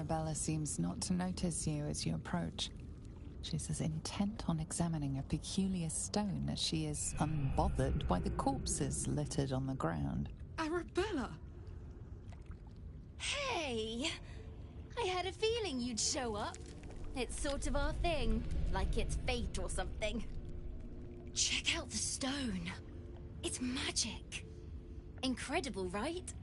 Arabella seems not to notice you as you approach. She's as intent on examining a peculiar stone as she is unbothered by the corpses littered on the ground. Arabella! Hey! I had a feeling you'd show up. It's sort of our thing, like it's fate or something. Check out the stone. It's magic. Incredible, right?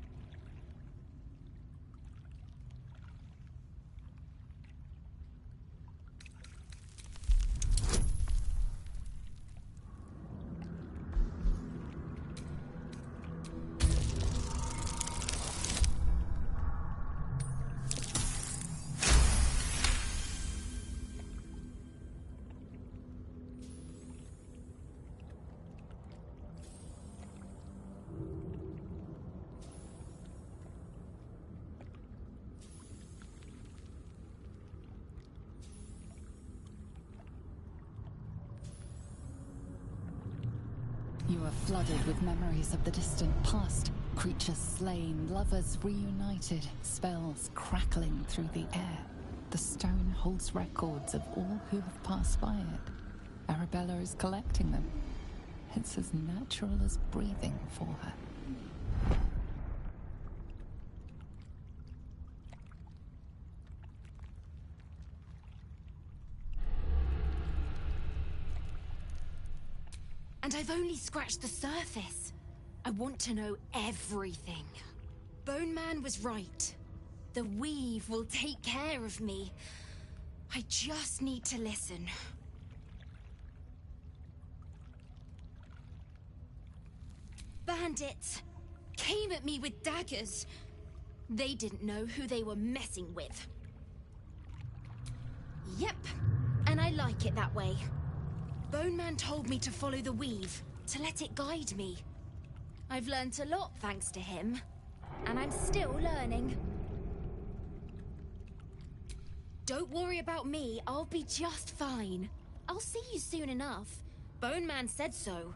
You are flooded with memories of the distant past. Creatures slain, lovers reunited, spells crackling through the air. The stone holds records of all who have passed by it. Arabella is collecting them. It's as natural as breathing for her. And I've only scratched the surface. I want to know everything. Bone Man was right. The weave will take care of me. I just need to listen. Bandits came at me with daggers. They didn't know who they were messing with. Yep, and I like it that way. Bone Man told me to follow the weave, to let it guide me. I've learnt a lot thanks to him, and I'm still learning. Don't worry about me, I'll be just fine. I'll see you soon enough. Bone Man said so.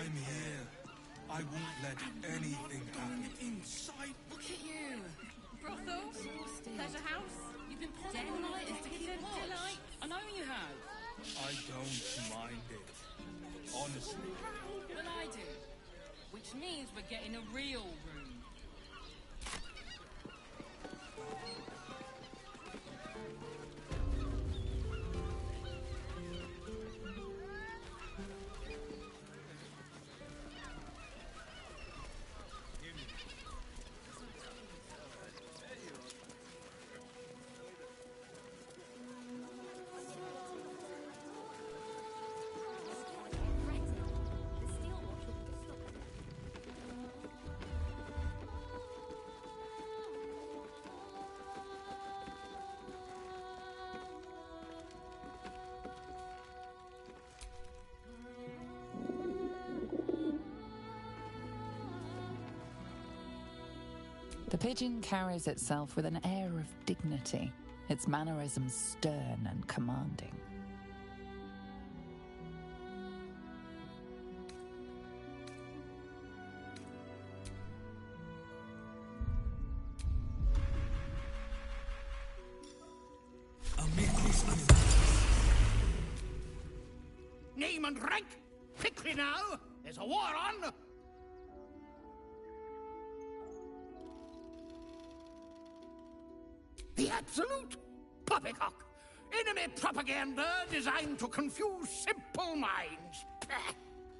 I'm here. I won't let anything happen. Inside. Look at you. Brothel? Pleasure house? You've been potting all night as tickets and delight. I know you have. I don't mind it. Honestly. Well, I do. Which means we're getting a real room. The pigeon carries itself with an air of dignity, its mannerisms stern and commanding. Name and rank? Quickly now! There's a war on! The absolute poppycock! Enemy propaganda designed to confuse simple minds.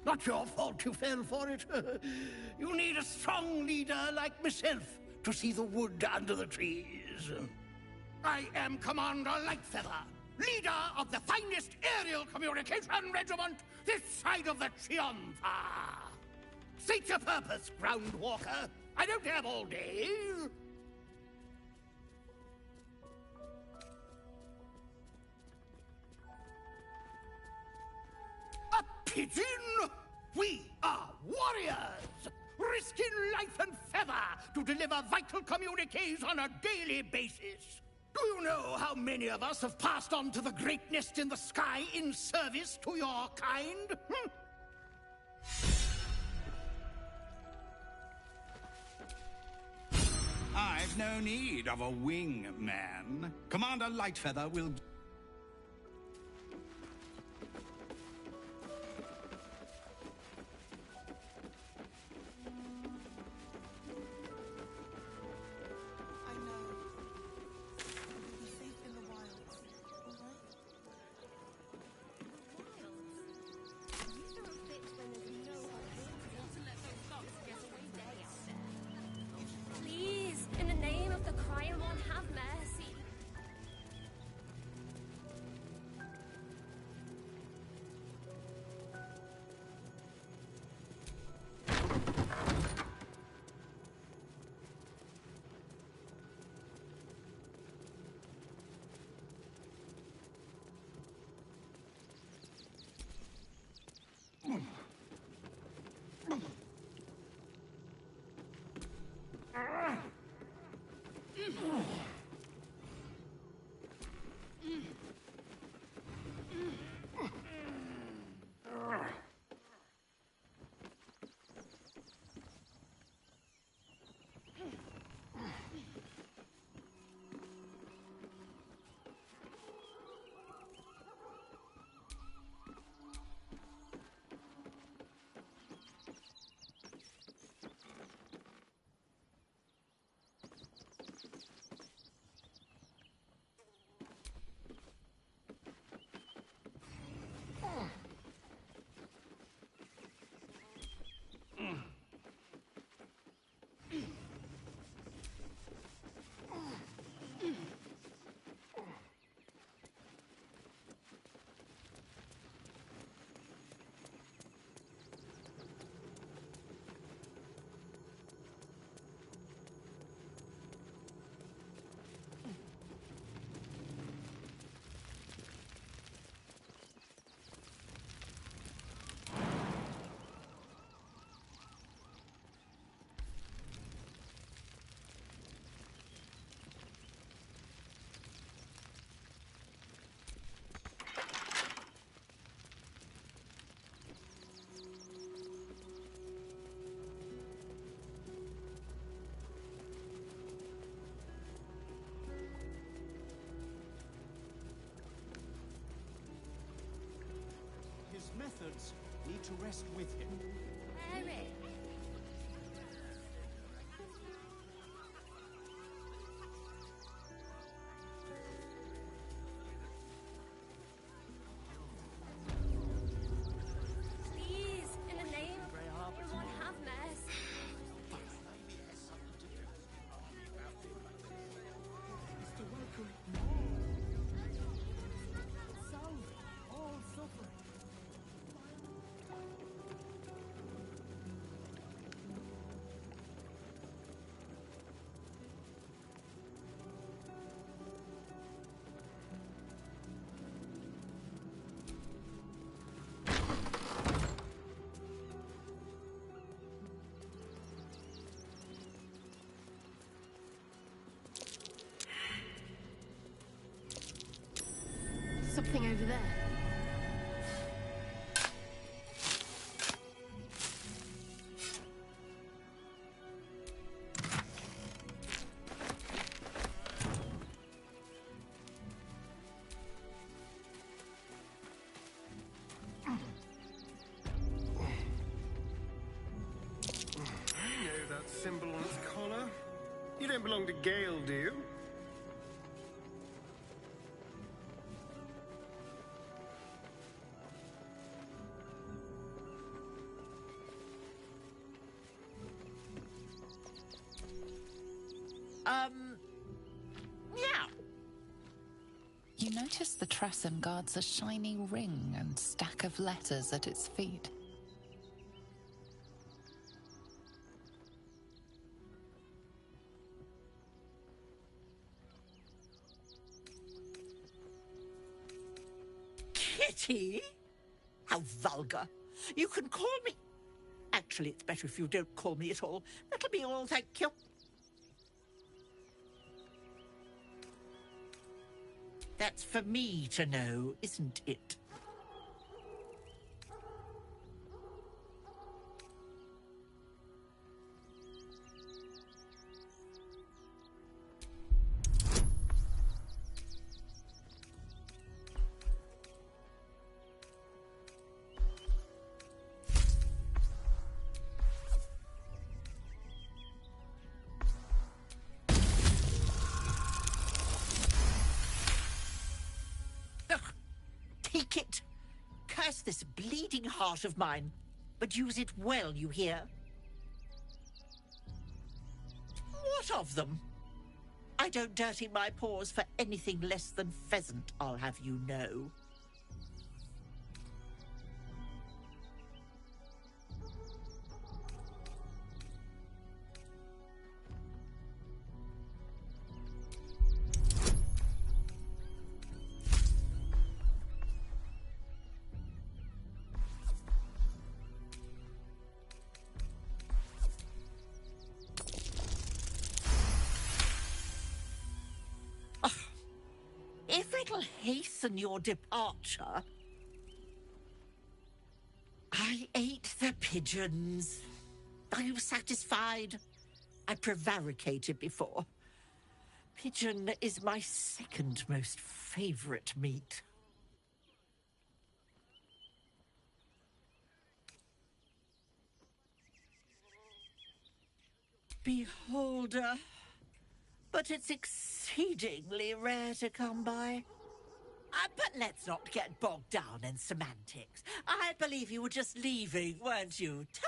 Not your fault you fell for it. You need a strong leader like myself to see the wood under the trees. I am Commander Lightfeather, leader of the finest aerial communication regiment this side of the Triumpha. State your purpose, Groundwalker. I don't have all day. A pigeon? We are warriors, risking life and feather to deliver vital communiques on a daily basis. Do you know how many of us have passed on to the great nest in the sky in service to your kind? I've no need of a wingman. Commander Lightfeather will... Please, in the name of the crying one, have mercy. best with him. Eric. Please, in the name, it won't have mess. To welcome solve all suffering. Something over there. I know that symbol on its collar. You don't belong to Gale, do you? Yeah. You notice the Tressum guards a shiny ring and stack of letters at its feet. Kitty? How vulgar. You can call me... Actually, it's better if you don't call me at all. That'll be all, thank you. That's for me to know, isn't it? Take it. Curse this bleeding heart of mine, but use it well, you hear? What of them? I don't dirty my paws for anything less than pheasant, I'll have you know. If it'll hasten your departure... I ate the pigeons. Are you satisfied? I prevaricated before. Pigeon is my second most favorite meat. Beholder. But it's exceedingly rare to come by. But let's not get bogged down in semantics. I believe you were just leaving, weren't you? Ta!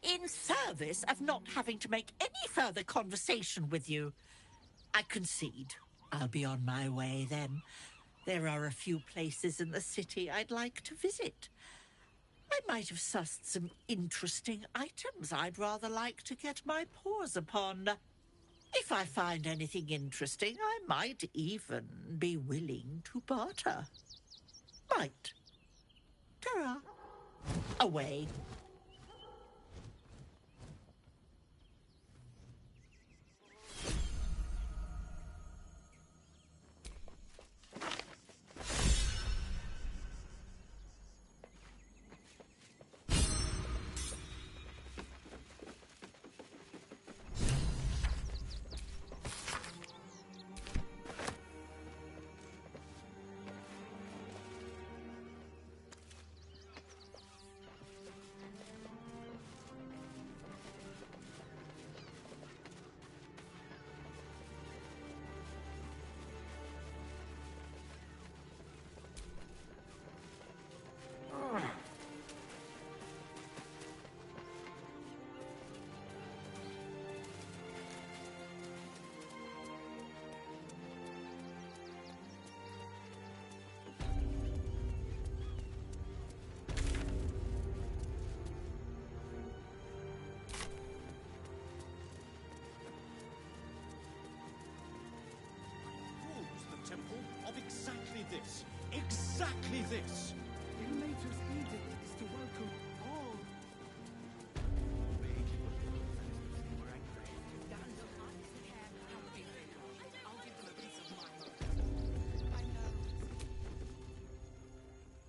In service of not having to make any further conversation with you, I concede. I'll be on my way then. There are a few places in the city I'd like to visit. I might have sussed some interesting items I'd rather like to get my paws upon. If I find anything interesting, I might even be willing to barter. Might. Ta-ra. Away. Exactly this. Exactly this. The Mater's edict is to welcome all.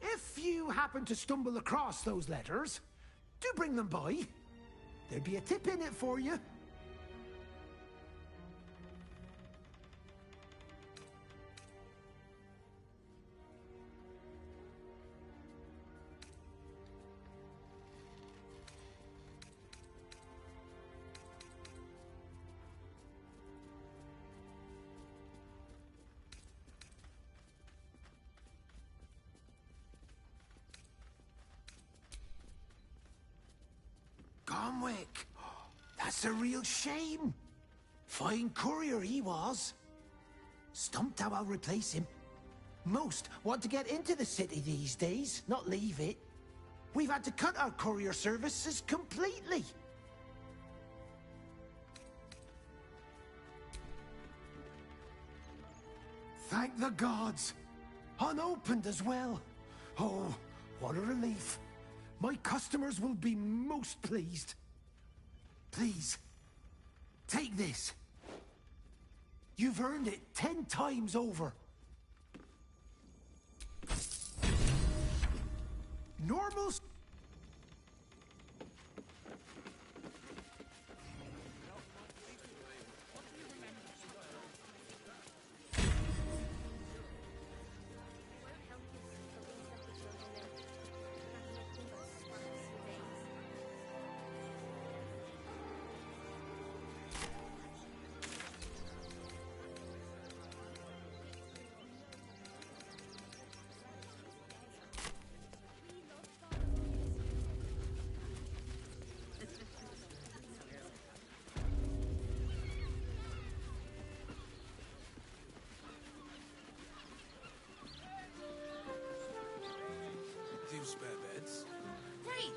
If you happen to stumble across those letters, do bring them by. There'd be a tip in it for you. Gomwick! That's a real shame. Fine courier he was. Stumped how I'll replace him. Most want to get into the city these days, not leave it. We've had to cut our courier services completely. Thank the gods. Unopened as well. Oh, what a relief. My customers will be most pleased. Please, take this. You've earned it 10 times over. Normal... Do you spare beds? Great!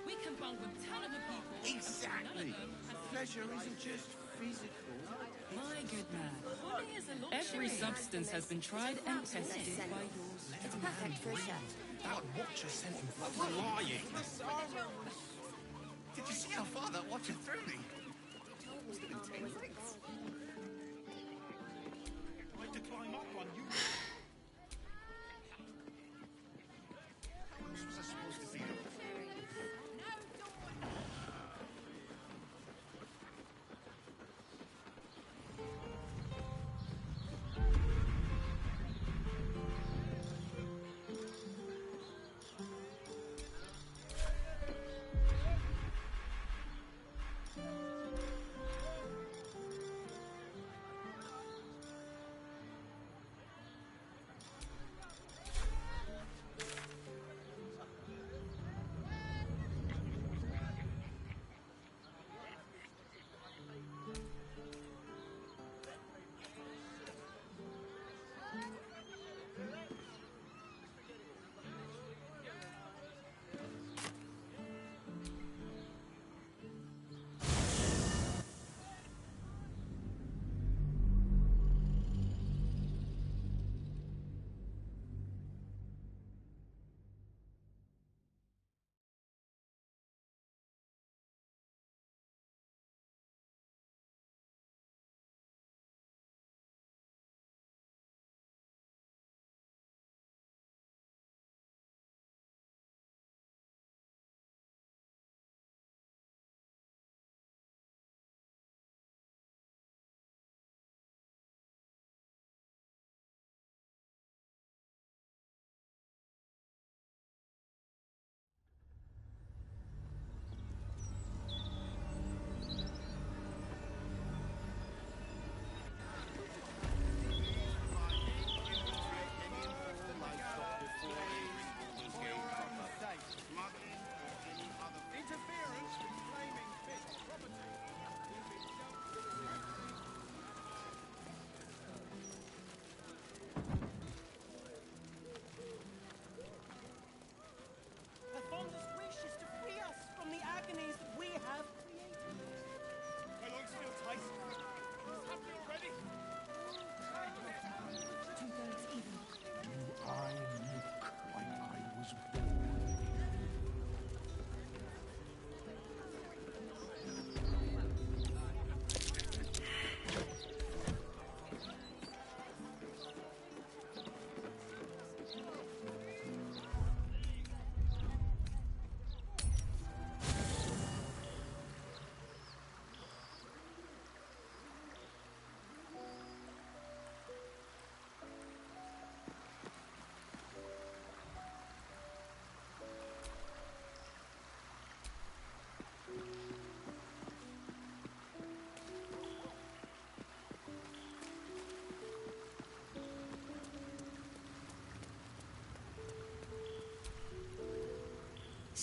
We can bunk with talented people. Exactly. Pleasure isn't just physical. My good man. Every substance has been tried and tested by yours. It's perfect for a shirt. That watcher sent him Lying. Did you see how far that watcher threw me? I had to climb up on you. This was supposed to be.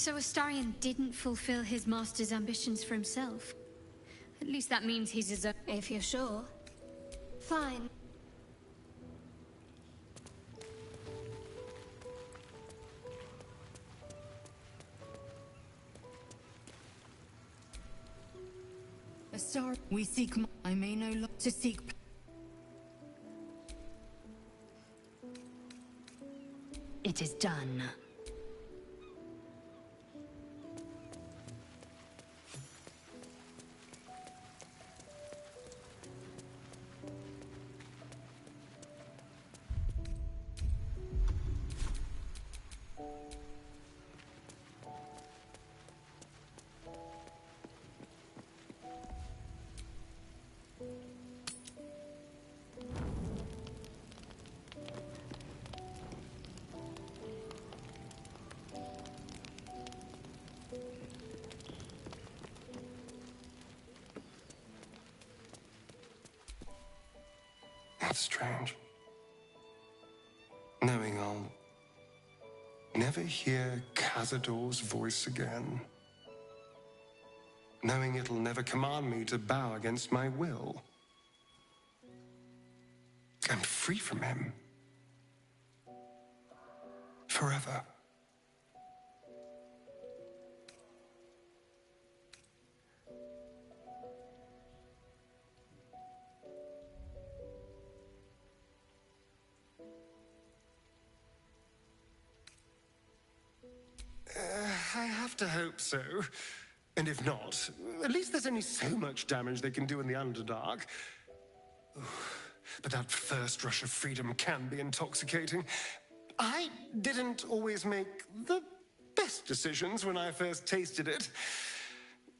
So Astarion didn't fulfill his master's ambitions for himself. At least that means he's his own. If you're sure. Fine. Astar, we seek. I may no longer to seek. It is done. That's strange. Knowing I'll never hear Cazador's voice again. Knowing it'll never command me to bow against my will. I'm free from him. Forever. I have to hope so. And if not, at least there's only so much damage they can do in the Underdark. But that first rush of freedom can be intoxicating. I didn't always make the best decisions when I first tasted it.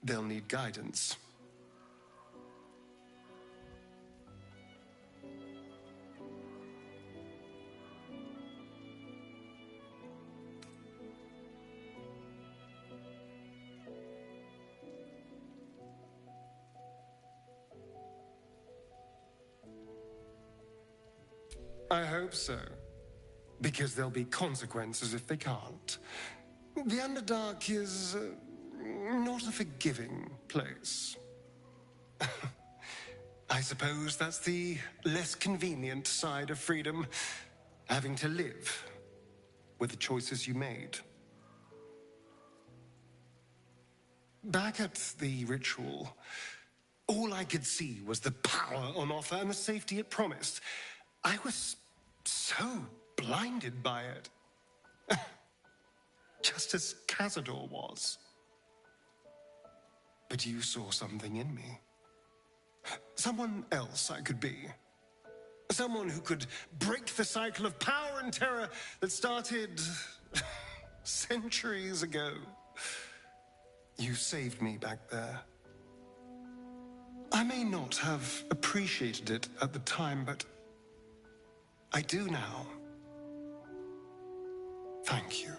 They'll need guidance. I hope so. Because there'll be consequences if they can't. The Underdark is not a forgiving place. I suppose that's the less convenient side of freedom. Having to live with the choices you made. Back at the ritual, all I could see was the power on offer and the safety it promised. I was so blinded by it. Just as Cazador was. But you saw something in me. Someone else I could be. Someone who could break the cycle of power and terror that started centuries ago. You saved me back there. I may not have appreciated it at the time, but I do now. Thank you.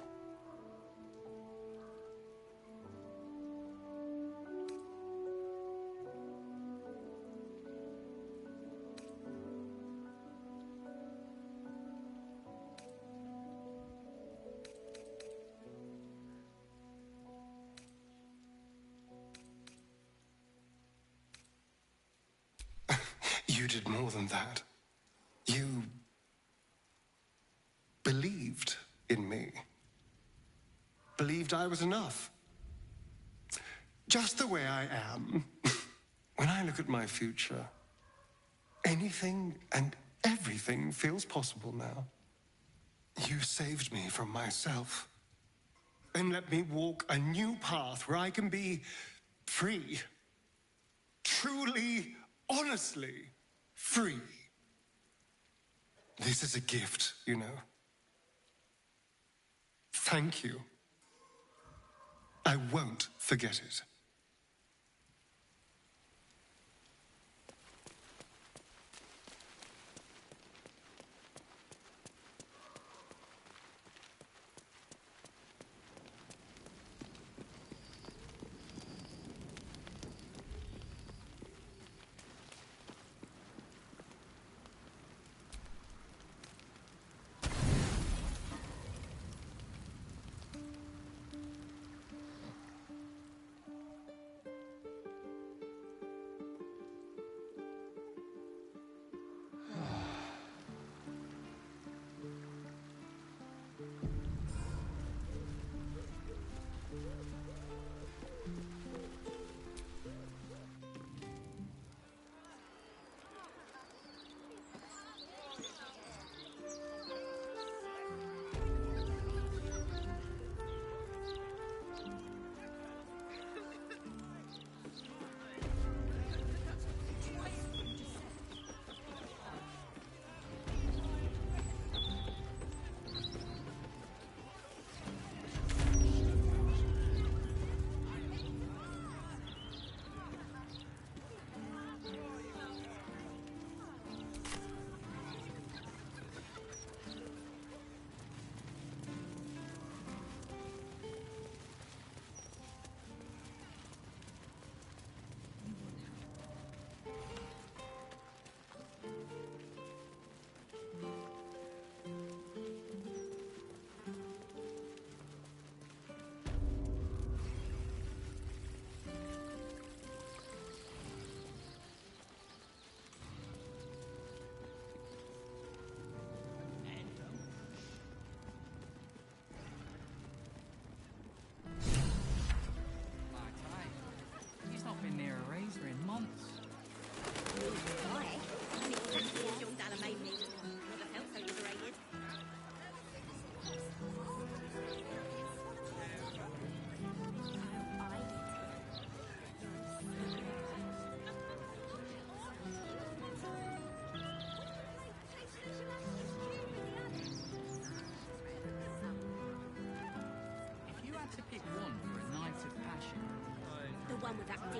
You did more than that. You believed in me. Believed I was enough. Just the way I am. When I look at my future, anything and everything feels possible now. You saved me from myself. And let me walk a new path where I can be free. Truly, honestly free. This is a gift, you know. Thank you. I won't forget it.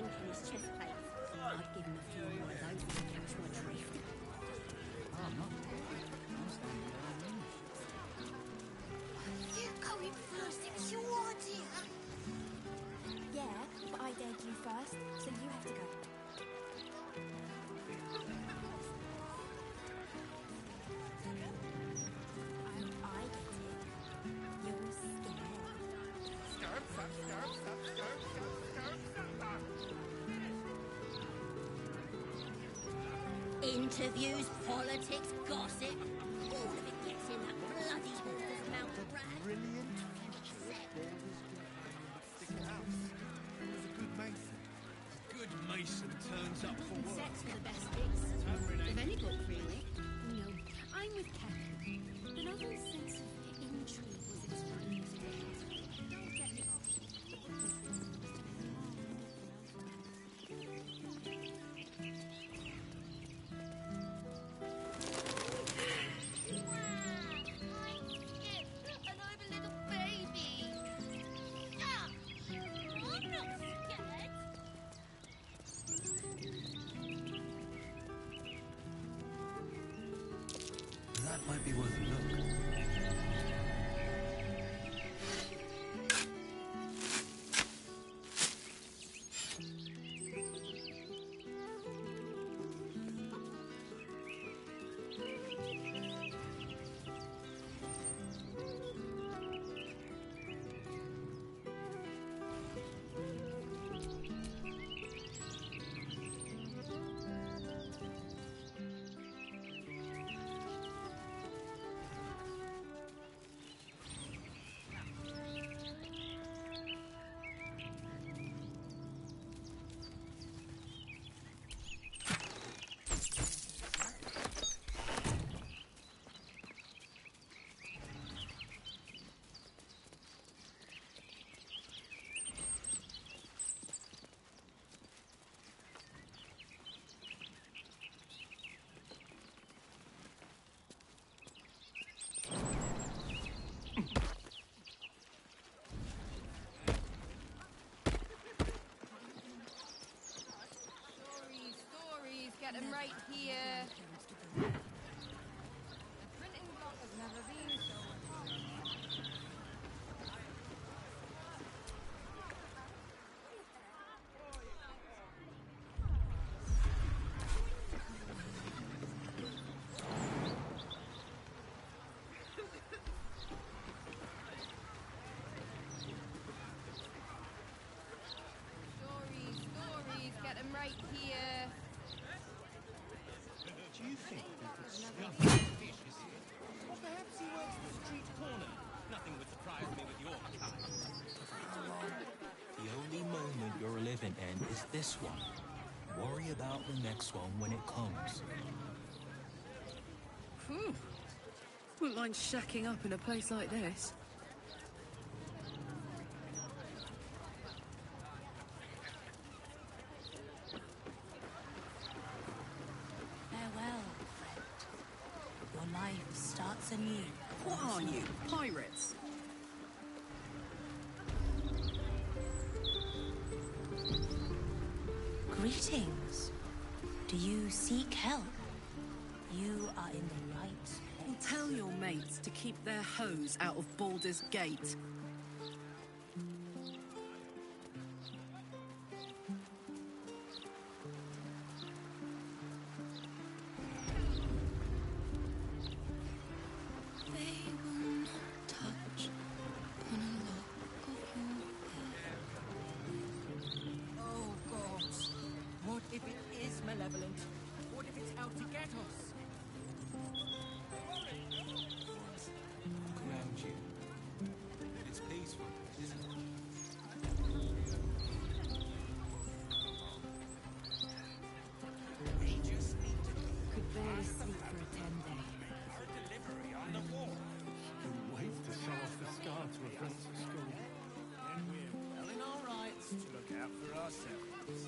ink on his chest plates. I'd give him a few more of those to catch my drift. You going first, it's your idea. Yeah, but I dared you first, so you have to go. I get it. You're scared. Interviews, politics, gossip. All of it gets in that bloody author's mouth, rat. Brilliant future of Baldur's Gate. Stick it out. He was a good mason. A good mason turns up for work. Sets for the best bits. Of any book, really. No, I'm with Kevin. The novel's sense of intrigue was its finest point. Don't get me wrong. And I'm a little baby. Stop! I'm not scared. That might be worth a look. Stories, get them right here. The printing block has never been so hot. Stories, get them right here. Do you think we could snuff the fish is here? Or perhaps he works the street corner? Nothing would surprise me with your kind. The only moment you're living in is this one. Worry about the next one when it comes. Wouldn't mind shacking up in a place like this. Farewell, friend. Your life starts anew. What are you, pirates? Greetings. Do you seek help? You are in the right place. Well, tell your mates to keep their hose out of Baldur's Gate. They will not touch on a lock of your hair. Oh, gods. What if it is malevolent? What if it's out to get us? Look around you. It's peaceful, isn't it? We just need to Could barely sleep for a 10-day. our delivery on the wall. Couldn't wait to show off the scar to a friend at school. Then we're well in our rights to look out for ourselves.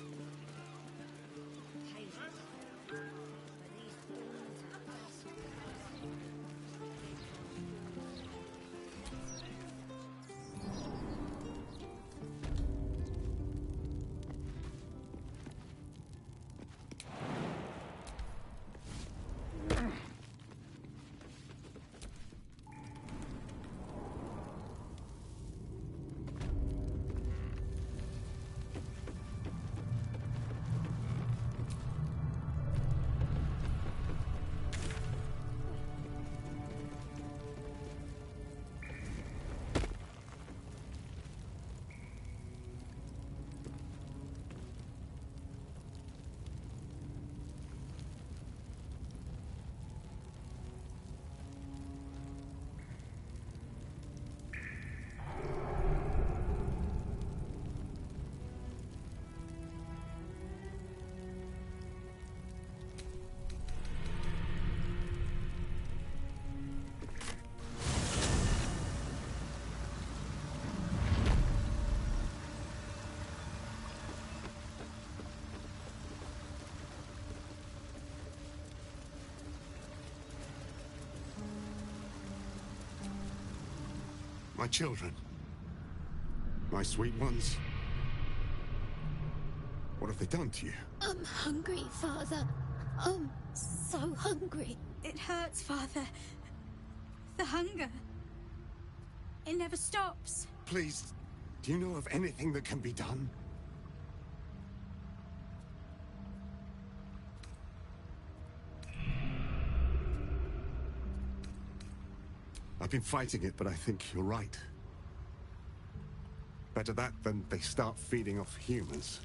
My children. My sweet ones. What have they done to you? I'm hungry, Father. I'm so hungry. It hurts, Father. The hunger. It never stops. Please, do you know of anything that can be done? I've been fighting it, but I think you're right. Better that than they start feeding off humans.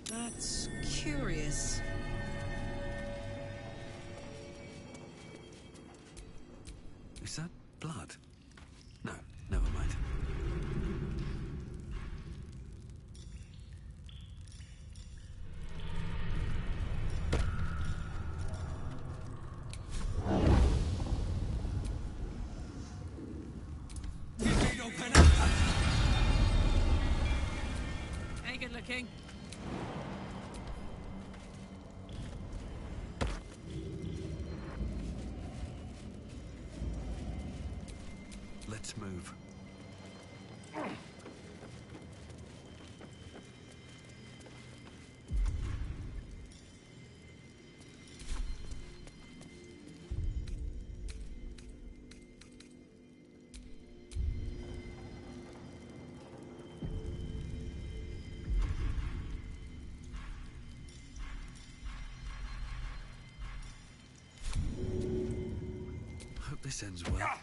That's curious. Is that blood? No, never mind. Hey, good looking. Let's move. Hope this ends well.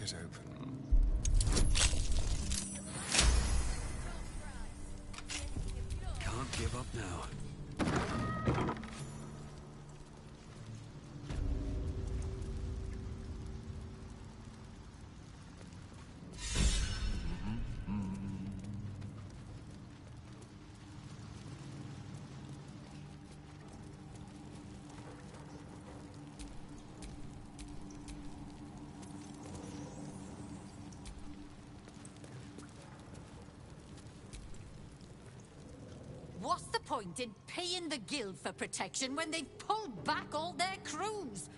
crack it open. Can't give up now. What's the point in paying the guild for protection when they've pulled back all their crews?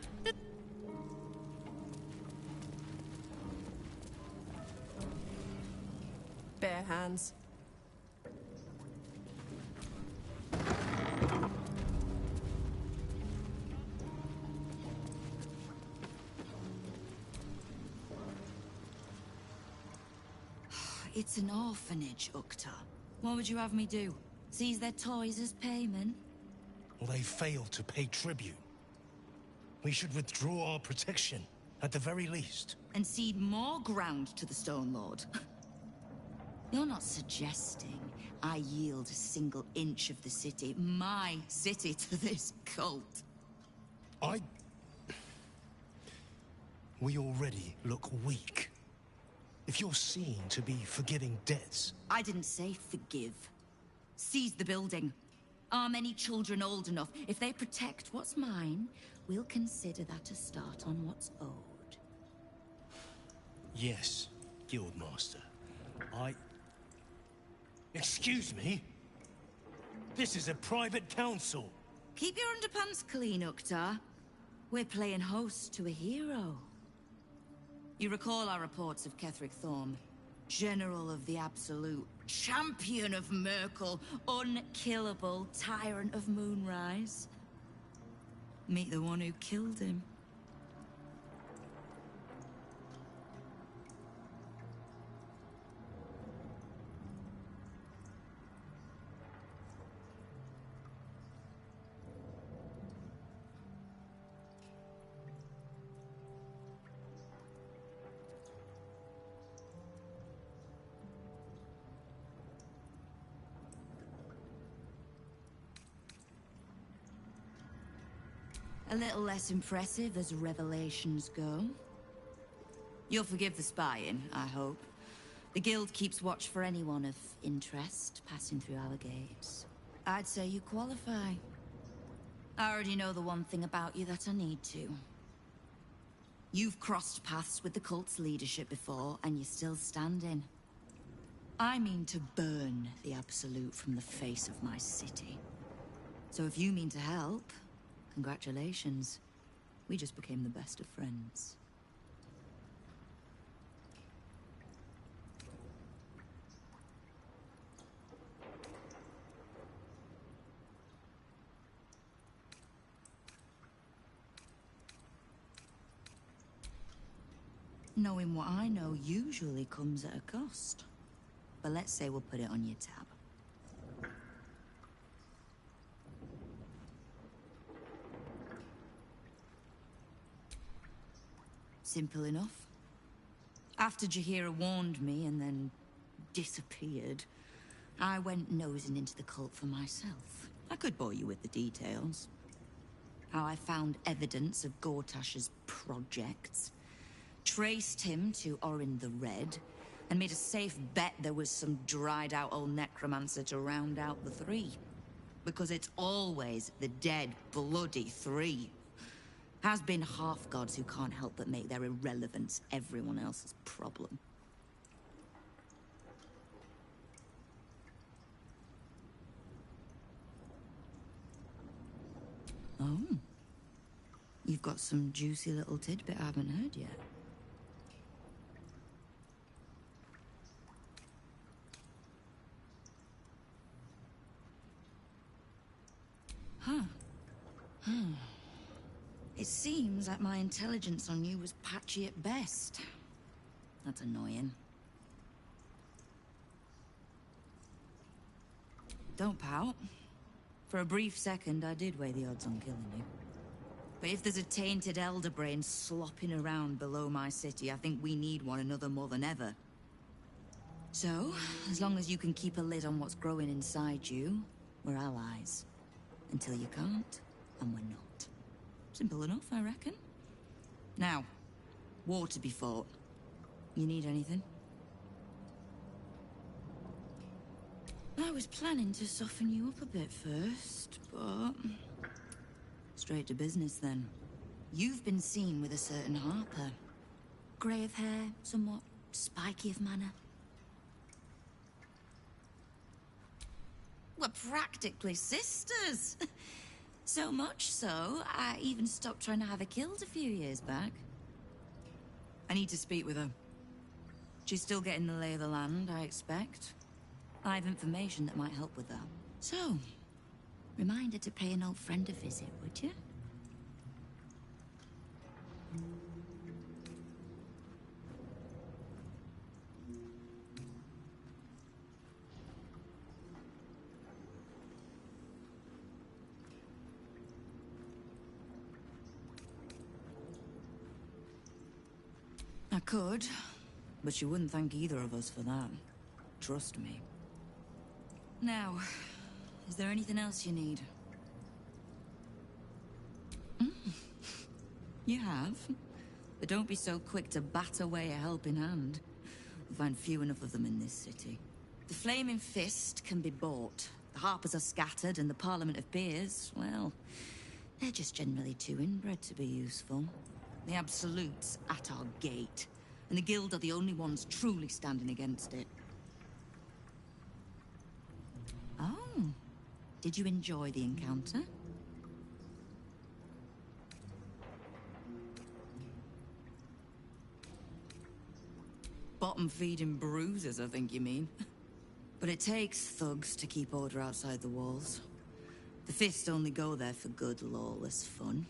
Bare hands. It's an orphanage, Ukta. What would you have me do? Seize their toys as payment? Well, they failed to pay tribute. We should withdraw our protection, at the very least. And cede more ground to the Stone Lord? You're not suggesting I yield a single inch of the city, my city, to this cult? We already look weak. If you're seen to be forgiving debts... I didn't say forgive. Seize the building. Are many children old enough? If they protect what's mine, we'll consider that a start on what's owed. Yes, Guildmaster. Excuse me? This is a private council. Keep your underpants clean, Uktar. We're playing host to a hero. You recall our reports of Ketheric Thorm, General of the Absolute, Champion of Merkel, unkillable Tyrant of Moonrise. Meet the one who killed him. A little less impressive as revelations go. You'll forgive the spying, I hope. The Guild keeps watch for anyone of interest passing through our gates. I'd say you qualify. I already know the one thing about you that I need to. You've crossed paths with the cult's leadership before, and you're still standing. I mean to burn the Absolute from the face of my city. So if you mean to help, congratulations. We just became the best of friends. Knowing what I know usually comes at a cost. But let's say we'll put it on your tab. Simple enough. After Jaheira warned me and then disappeared, I went nosing into the cult for myself. I could bore you with the details. How I found evidence of Gortash's projects, traced him to Orin the Red, and made a safe bet there was some dried-out old necromancer to round out the three. Because it's always the dead, bloody three. Has been half-gods who can't help but make their irrelevance everyone else's problem. Oh. You've got some juicy little tidbit I haven't heard yet. Huh. It seems like my intelligence on you was patchy at best. That's annoying. Don't pout. For a brief second, I did weigh the odds on killing you. But if there's a tainted elder brain slopping around below my city, I think we need one another more than ever. So, as long as you can keep a lid on what's growing inside you, we're allies. Until you can't, and we're not. Simple enough, I reckon. Now, war to be fought. You need anything? I was planning to soften you up a bit first, but... straight to business then. You've been seen with a certain Harper. Grey of hair, somewhat spiky of manner. We're practically sisters. So much so, I even stopped trying to have her killed a few years back. I need to speak with her. She's still getting the lay of the land, I expect. I have information that might help with that. So, reminder to pay an old friend a visit, would you? I could, but you wouldn't thank either of us for that. Trust me. Now, is there anything else you need? You have. But don't be so quick to bat away a helping hand. You'll find few enough of them in this city. The Flaming Fist can be bought. The Harpers are scattered, and the Parliament of Peers, well, they're just generally too inbred to be useful. The Absolute's at our gate, and the Guild are the only ones truly standing against it. Oh, did you enjoy the encounter? Bottom-feeding bruisers, I think you mean. But it takes thugs to keep order outside the walls. The Fist only go there for good, lawless fun.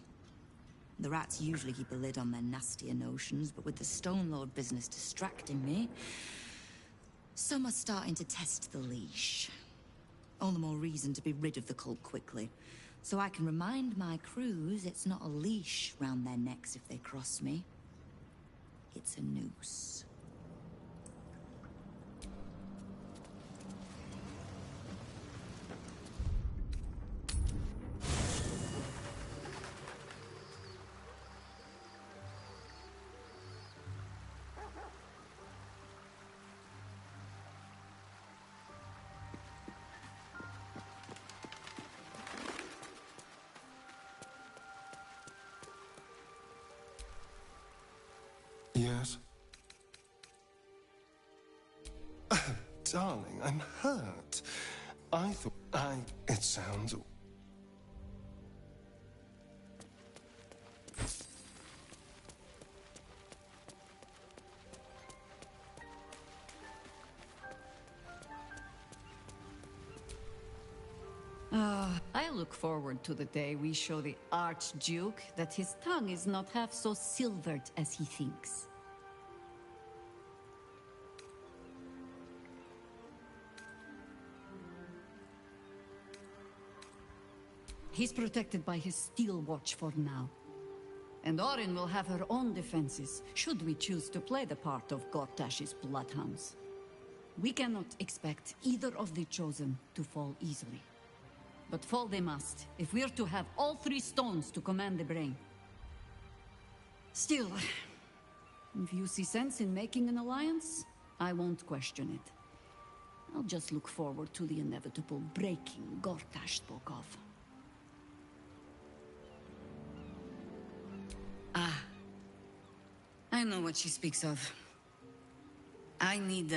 The rats usually keep a lid on their nastier notions, but with the Stone Lord business distracting me, some are starting to test the leash. All the more reason to be rid of the cult quickly, so I can remind my crews it's not a leash round their necks if they cross me. It's a noose. Yes? Darling, I'm hurt. I thought It sounds... I look forward to the day we show the Archduke that his tongue is not half so silvered as he thinks. He's protected by his steel watch for now. And Orin will have her own defenses, should we choose to play the part of Gortash's bloodhounds. We cannot expect either of the Chosen to fall easily. But fall they must, if we're to have all three stones to command the brain. Still, if you see sense in making an alliance, I won't question it. I'll just look forward to the inevitable breaking Gortash spoke of. I know what she speaks of. I need,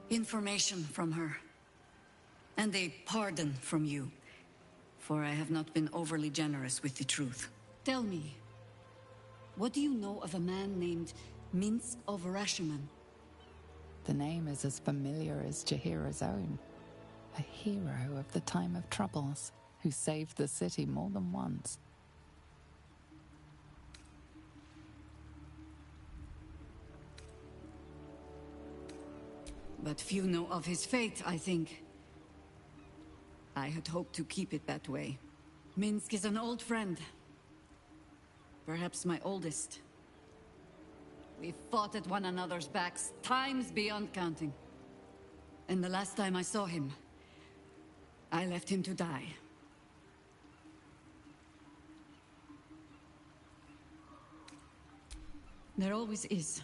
information from her. And a pardon from you, for I have not been overly generous with the truth. Tell me, what do you know of a man named Minsk of Rashiman? The name is as familiar as Jahira's own. A hero of the time of troubles, who saved the city more than once. But few know of his fate, I think. I had hoped to keep it that way. Minsk is an old friend. Perhaps my oldest. We fought at one another's backs, times beyond counting. And the last time I saw him, I left him to die. There always is.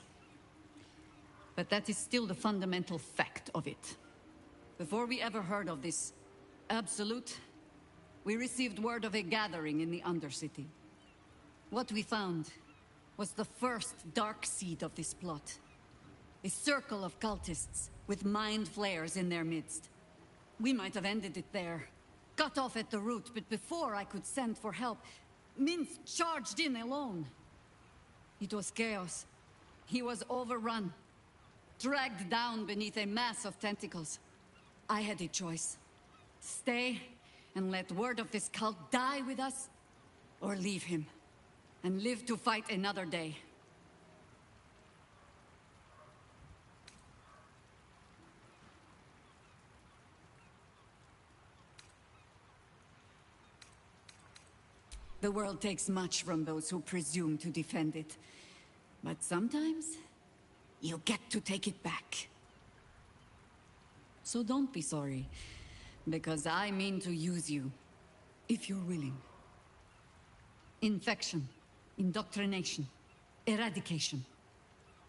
But that is still the fundamental fact of it. Before we ever heard of this absolute, we received word of a gathering in the Undercity. What we found was the first dark seed of this plot. A circle of cultists with mind flayers in their midst. We might have ended it there, cut off at the root, but before I could send for help, Minth charged in alone. It was chaos. He was overrun, dragged down beneath a mass of tentacles. I had a choice. Stay and let word of this cult die with us, or leave him and live to fight another day. The world takes much from those who presume to defend it. But sometimes, you get to take it back. So don't be sorry, because I mean to use you, if you're willing. Infection, indoctrination, eradication.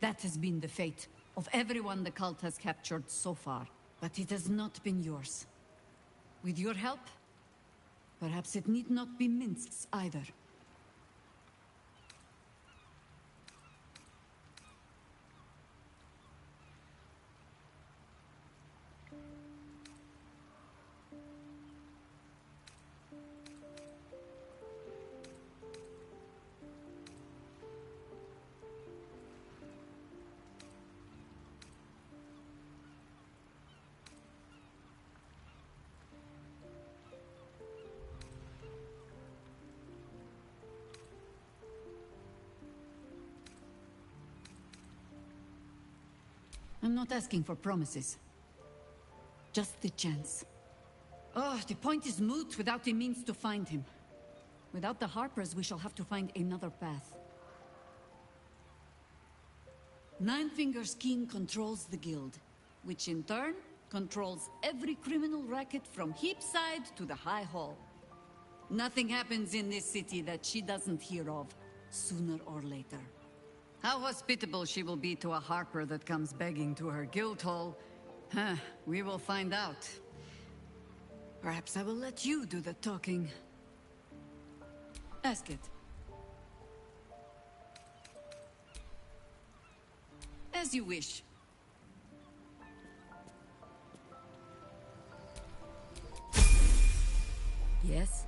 That has been the fate of everyone the cult has captured so far. But it has not been yours. With your help, perhaps it need not be Minsk's either. I'm not asking for promises. Just the chance. Oh, the point is moot without the means to find him. Without the Harpers, we shall have to find another path. Ninefingers King controls the guild, which in turn controls every criminal racket from Heapside to the High Hall. Nothing happens in this city that she doesn't hear of, sooner or later. How hospitable she will be to a Harper that comes begging to her guild hall, we will find out. Perhaps I will let you do the talking. Ask it. As you wish. Yes?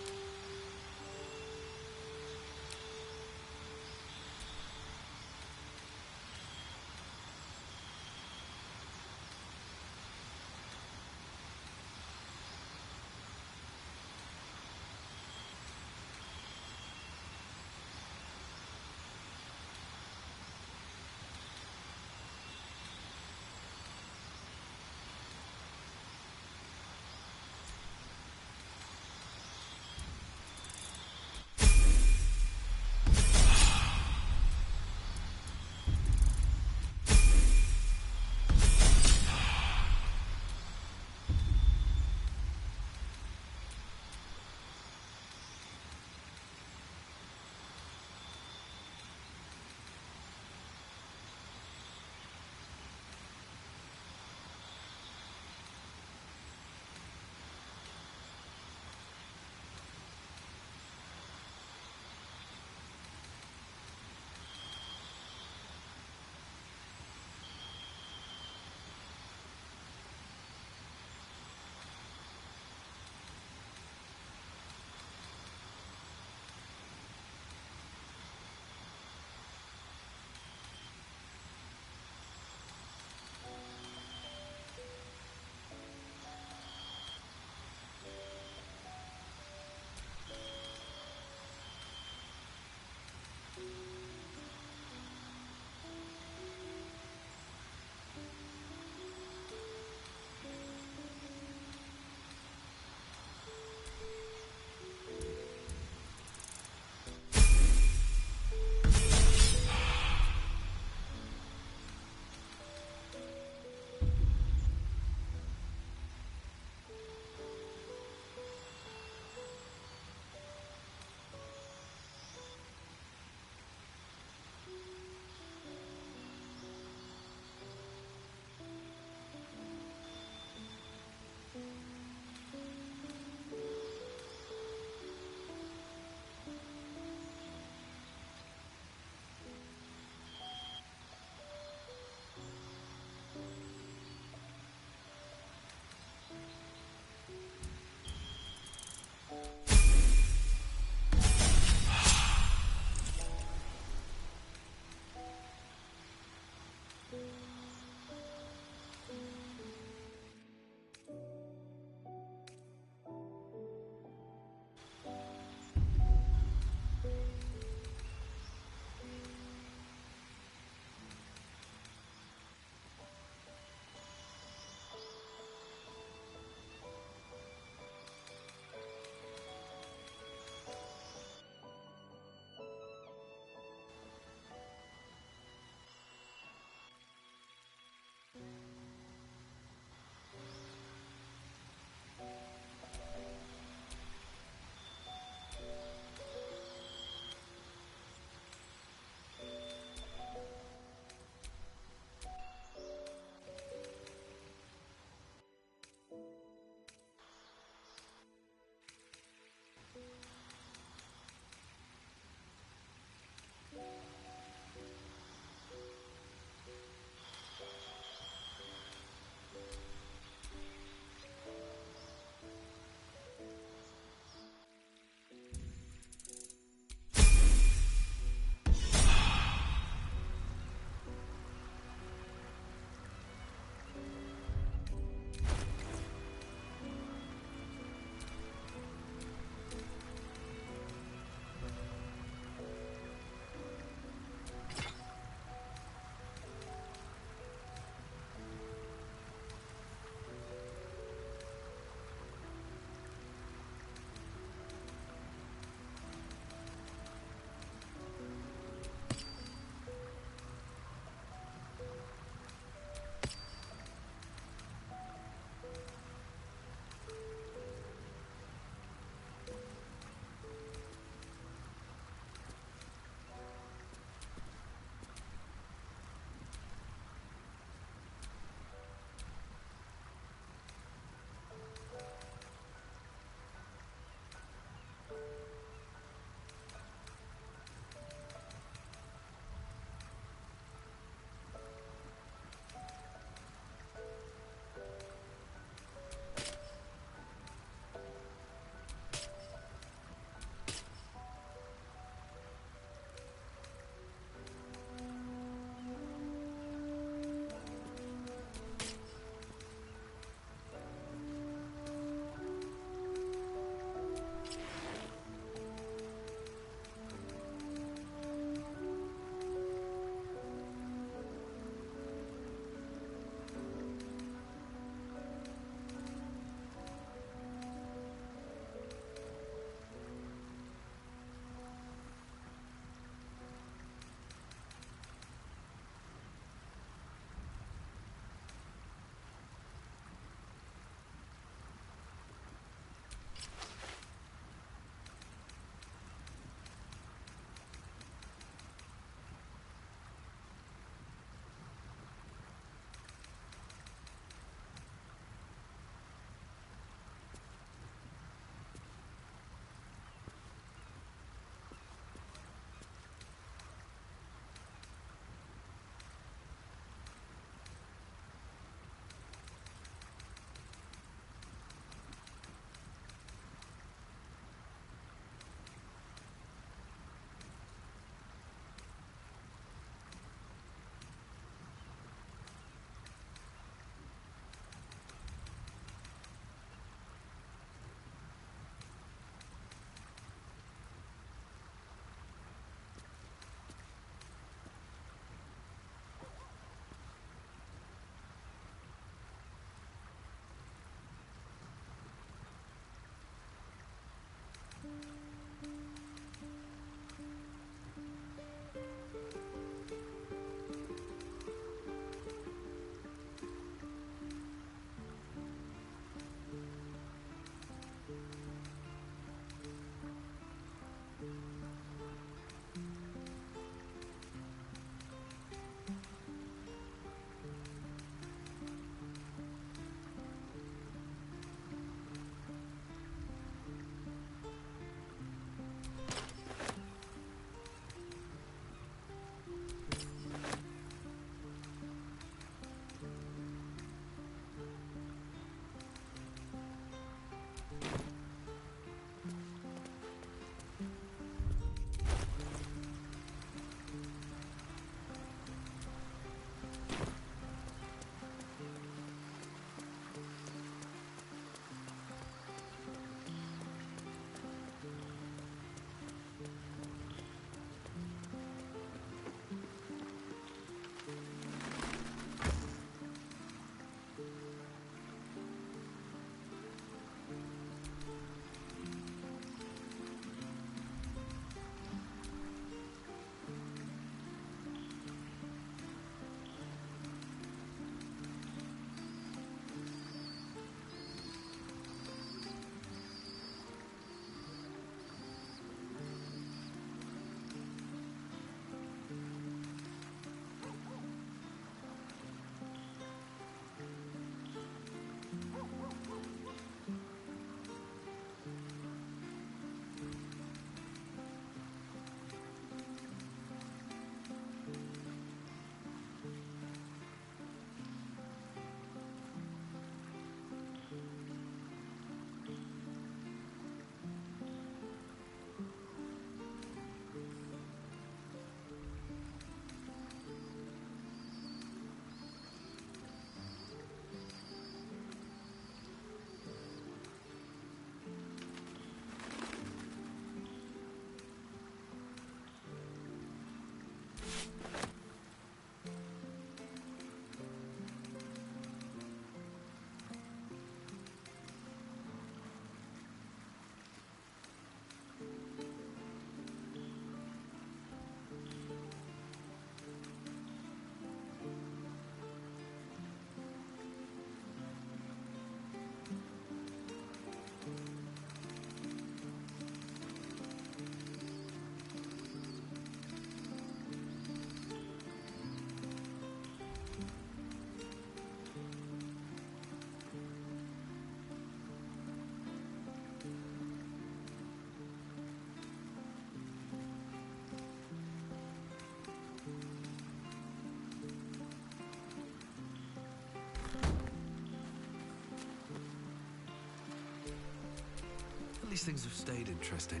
least things have stayed interesting.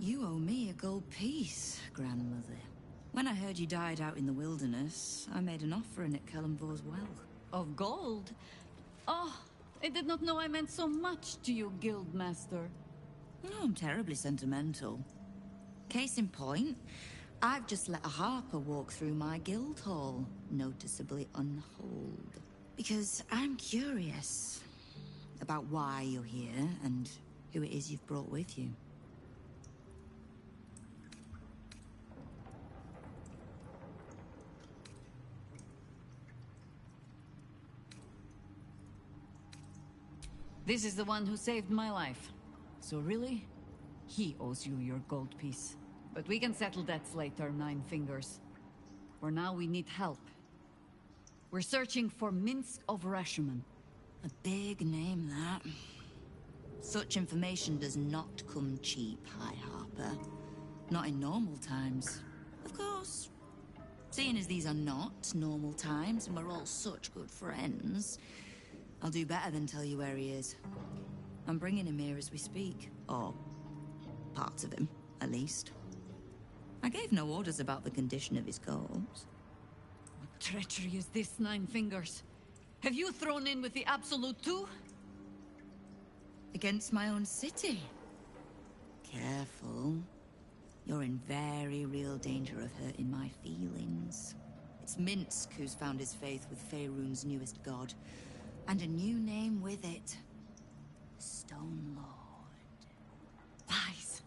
You owe me a gold piece, grandmother. When I heard you died out in the wilderness, I made an offering at Kellenvor's well. Of gold? Oh, I did not know I meant so much to you, Guildmaster. No, I'm terribly sentimental. Case in point, I've just let a harper walk through my guild hall, noticeably unholed. Because I'm curious about why you're here and who it is you've brought with you. This is the one who saved my life. So really, he owes you your gold piece. But we can settle debts later, Nine Fingers. For now, we need help. We're searching for Minsk of Rashomon. A big name, that. Such information does not come cheap, High Harper. Not in normal times. Of course. Seeing as these are not normal times, and we're all such good friends, I'll do better than tell you where he is. I'm bringing him here as we speak. Or parts of him, at least. I gave no orders about the condition of his corpse. What treachery is this, Nine Fingers? Have you thrown in with the Absolute too? Against my own city. Careful. You're in very real danger of hurting my feelings. It's Minsk who's found his faith with Faerun's newest god. And a new name with it. Stone Lord. Lies.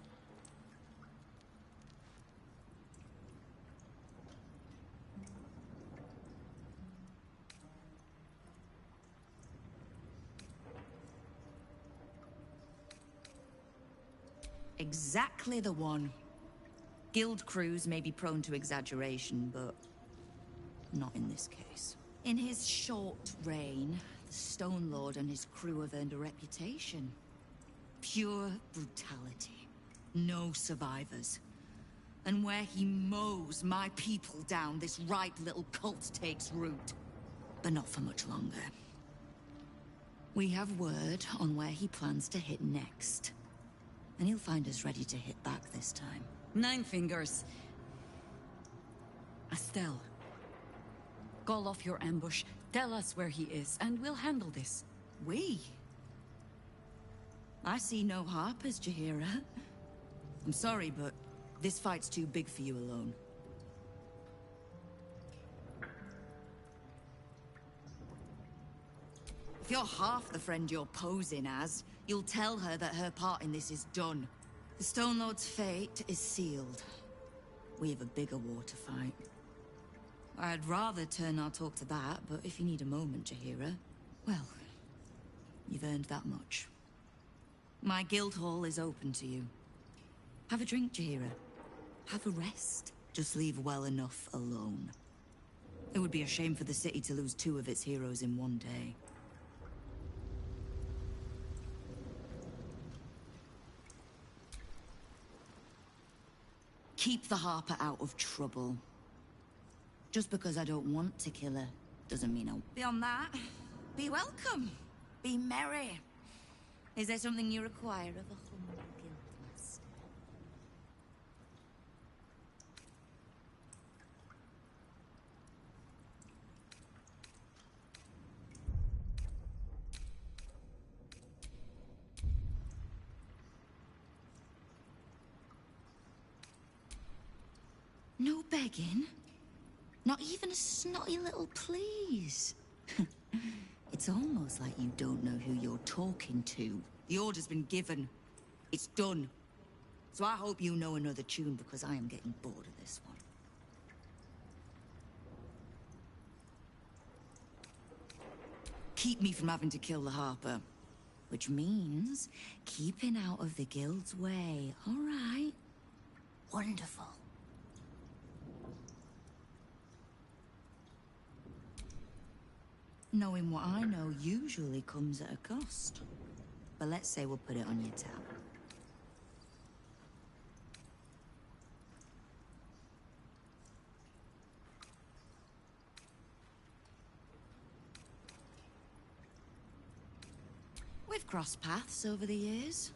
Exactly the one. Guild crews may be prone to exaggeration, but not in this case. In his short reign, the Stone Lord and his crew have earned a reputation. Pure brutality. No survivors. And where he mows my people down, this ripe little cult takes root. But not for much longer. We have word on where he plans to hit next. And he'll find us ready to hit back this time. Nine Fingers. Estelle. Call off your ambush, tell us where he is, and we'll handle this. We? I see no Harpers, Jaheira. I'm sorry, but this fight's too big for you alone. If you're half the friend you're posing as, you'll tell her that her part in this is done. The Stone Lord's fate is sealed. We have a bigger war to fight. I'd rather turn our talk to that, but if you need a moment, Jaheira, well, you've earned that much. My guild hall is open to you. Have a drink, Jaheira. Have a rest. Just leave well enough alone. It would be a shame for the city to lose 2 of its heroes in one day. Keep the Harper out of trouble. Just because I don't want to kill her, doesn't mean I'll... Beyond that, be welcome. Be merry. Is there something you require of a humble guildmaster? No begging? Not even a snotty little please? It's almost like you don't know who you're talking to. The order's been given. It's done. So I hope you know another tune, because I am getting bored of this one. Keep me from having to kill the Harper. Which means keeping out of the guild's way, all right? Wonderful. Knowing what I know usually comes at a cost. But let's say we'll put it on your tab. We've crossed paths over the years.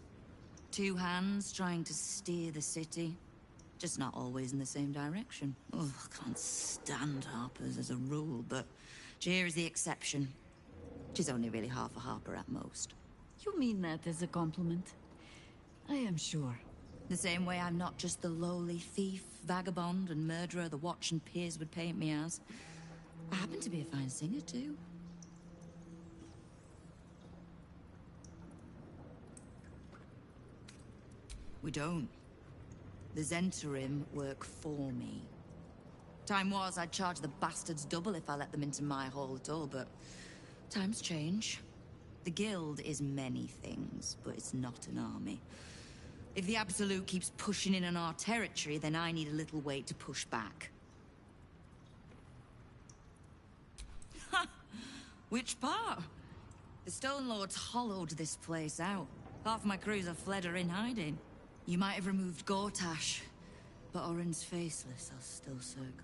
Two hands trying to steer the city. Just not always in the same direction. Oh, I can't stand harpers as a rule, but Jir is the exception. She's only really half a harper at most. You mean that as a compliment? I am sure. The same way I'm not just the lowly thief, vagabond, and murderer the Watch and peers would paint me as. I happen to be a fine singer, too. We don't. The Zentarim work for me. Time was I'd charge the bastards double if I let them into my hall at all, but times change. The Guild is many things, but it's not an army. If the Absolute keeps pushing in on our territory, then I need a little weight to push back. Ha! Which part? The Stone Lords hollowed this place out. Half my crews have fled or in hiding. You might have removed Gortash, but Orin's faceless are still circling.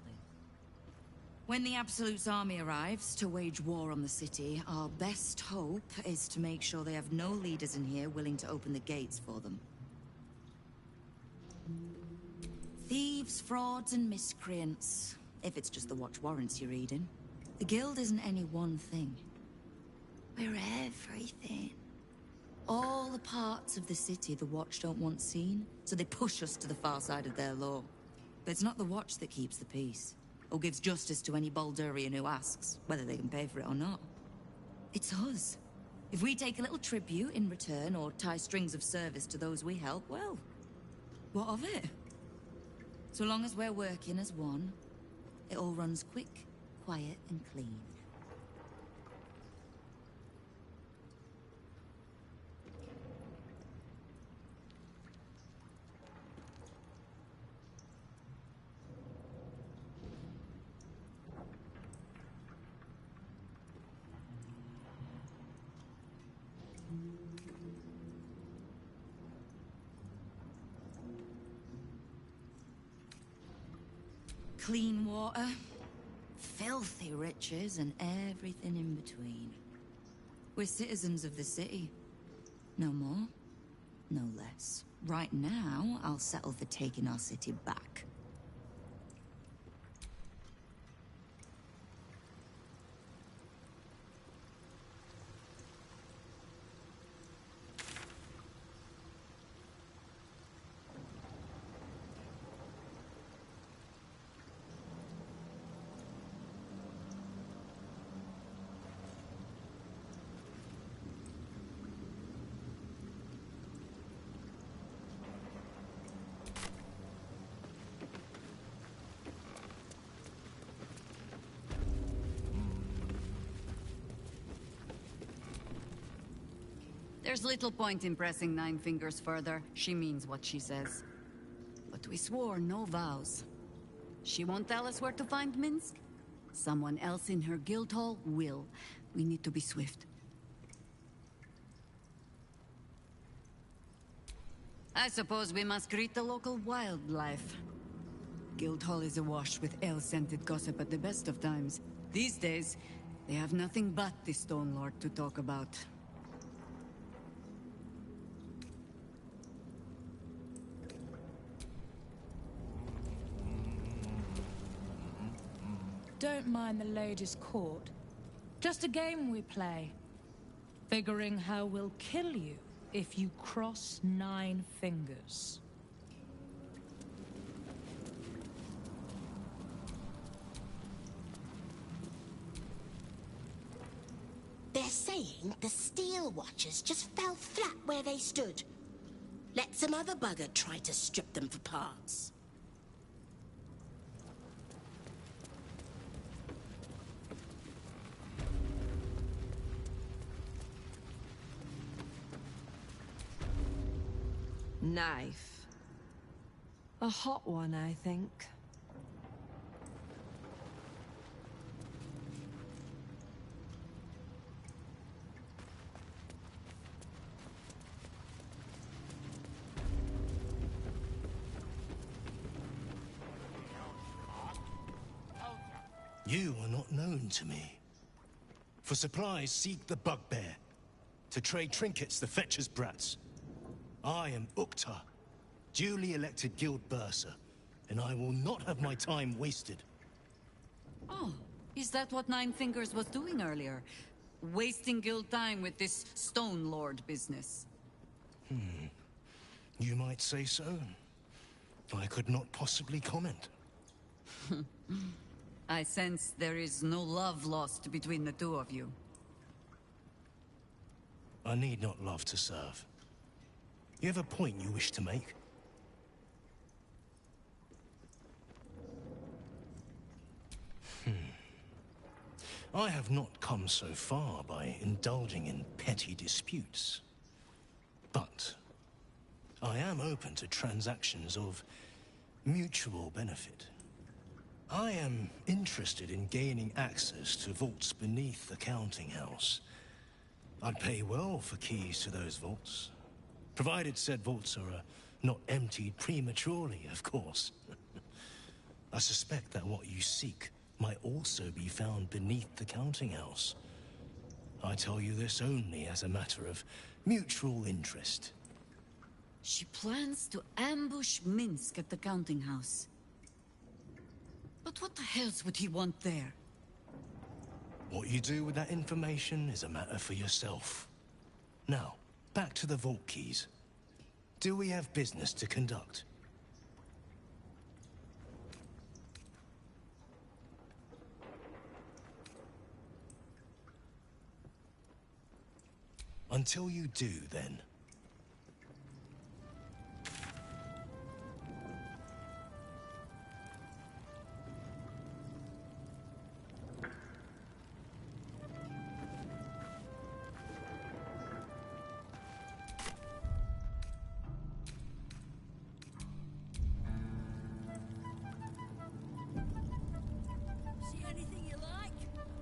When the Absolute's army arrives to wage war on the city, our best hope is to make sure they have no leaders in here willing to open the gates for them. Thieves, frauds, and miscreants, if it's just the Watch warrants you're reading. The Guild isn't any one thing. We're everything. All the parts of the city the Watch don't want seen, so they push us to the far side of their law. But it's not the Watch that keeps the peace, or gives justice to any Baldurian who asks, whether they can pay for it or not. It's us. If we take a little tribute in return, or tie strings of service to those we help, well, what of it? So long as we're working as one, it all runs quick, quiet, and clean. Clean water, filthy riches, and everything in between. We're citizens of the city. No more, no less. Right now, I'll settle for taking our city back. There's little point in pressing Nine Fingers further. She means what she says. But we swore no vows. She won't tell us where to find Minsk. Someone else in her guild hall will. We need to be swift. I suppose we must greet the local wildlife. Guildhall is awash with ale-scented gossip at the best of times. These days, they have nothing but the Stone Lord to talk about. Don't mind the ladies' court. Just a game we play. Figuring how we'll kill you if you cross 9 fingers. They're saying the Steel Watchers just fell flat where they stood. Let some other bugger try to strip them for parts. knife. A hot one, I think. You are not known to me. For supplies, seek the bugbear. To trade trinkets, the fetcher's brats. I am Uktar, duly elected guild bursar, and I will not have my time wasted. Oh, is that what Nine Fingers was doing earlier? Wasting guild time with this Stone Lord business? You might say so. I could not possibly comment. I sense there is no love lost between the two of you. I need not love to serve. You have a point you wish to make? I have not come so far by indulging in petty disputes. But I am open to transactions of mutual benefit. I am interested in gaining access to vaults beneath the counting house. I'd pay well for keys to those vaults, provided said vaults are not emptied prematurely, of course. I suspect that what you seek might also be found beneath the counting house. I tell you this only as a matter of mutual interest. She plans to ambush Minsk at the counting house. But what the hells would he want there? What you do with that information is a matter for yourself. Now, back to the vault keys. Do we have business to conduct? Until you do, then. See anything you like?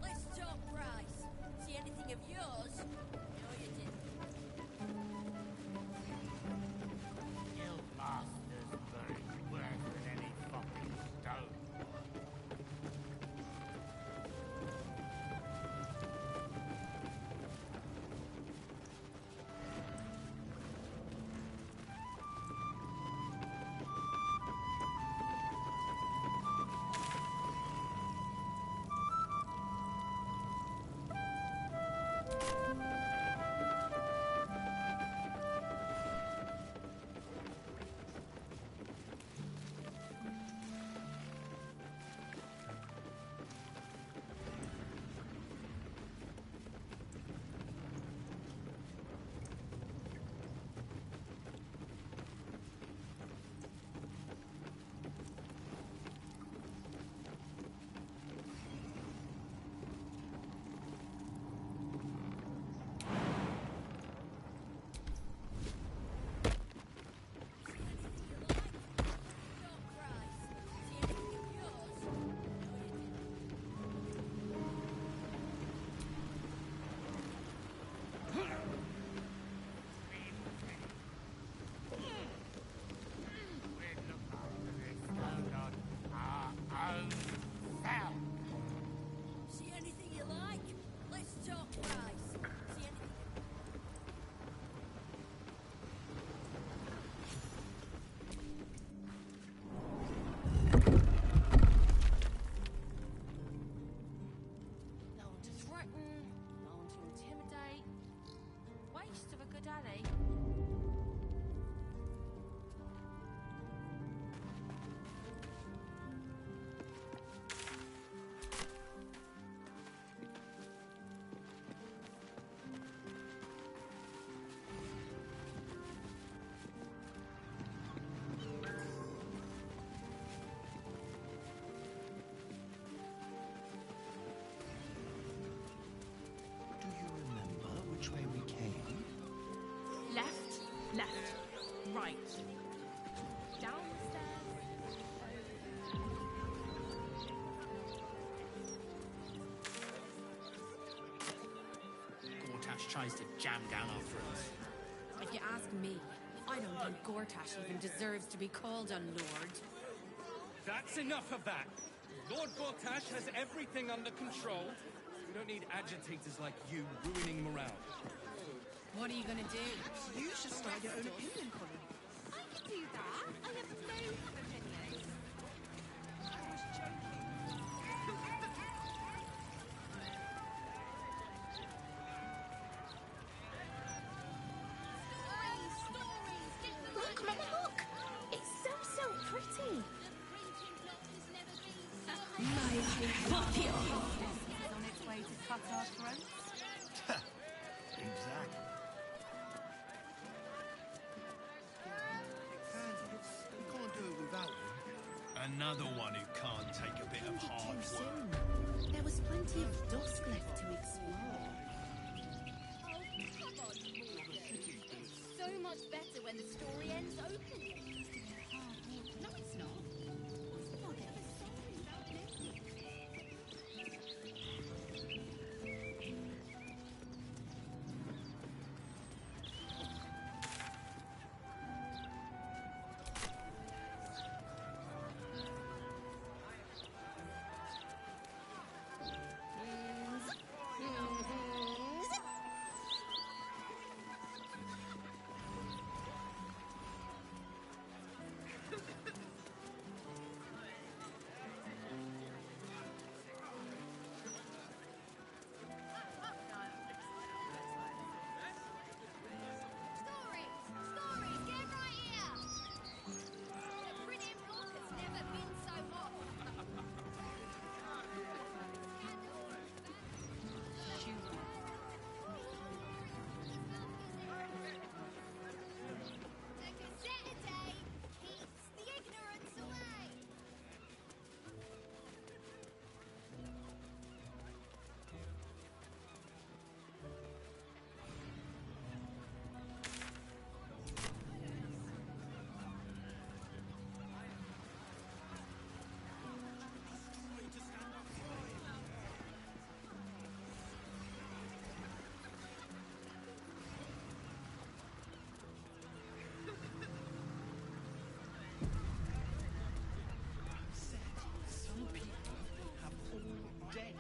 Let's talk price. See anything of yours? No, you didn't. tries to jam down our throats. If you ask me, I don't think Gortash even deserves to be called a lord. That's enough of that. Lord Gortash has everything under control. We don't need agitators like you ruining morale. What are you gonna do? You should start your own opinion column. I can do that. I have no opinions. I was Look, Mama, look! It's so pretty. May I pop you? On its way to cut our throats? Exactly. You can't do it without him. Another one who can't take a bit of hard work. There was plenty of dusk left to explore. Oh, come on, Morgan. It's so much better when the story ends openly. No, it's not.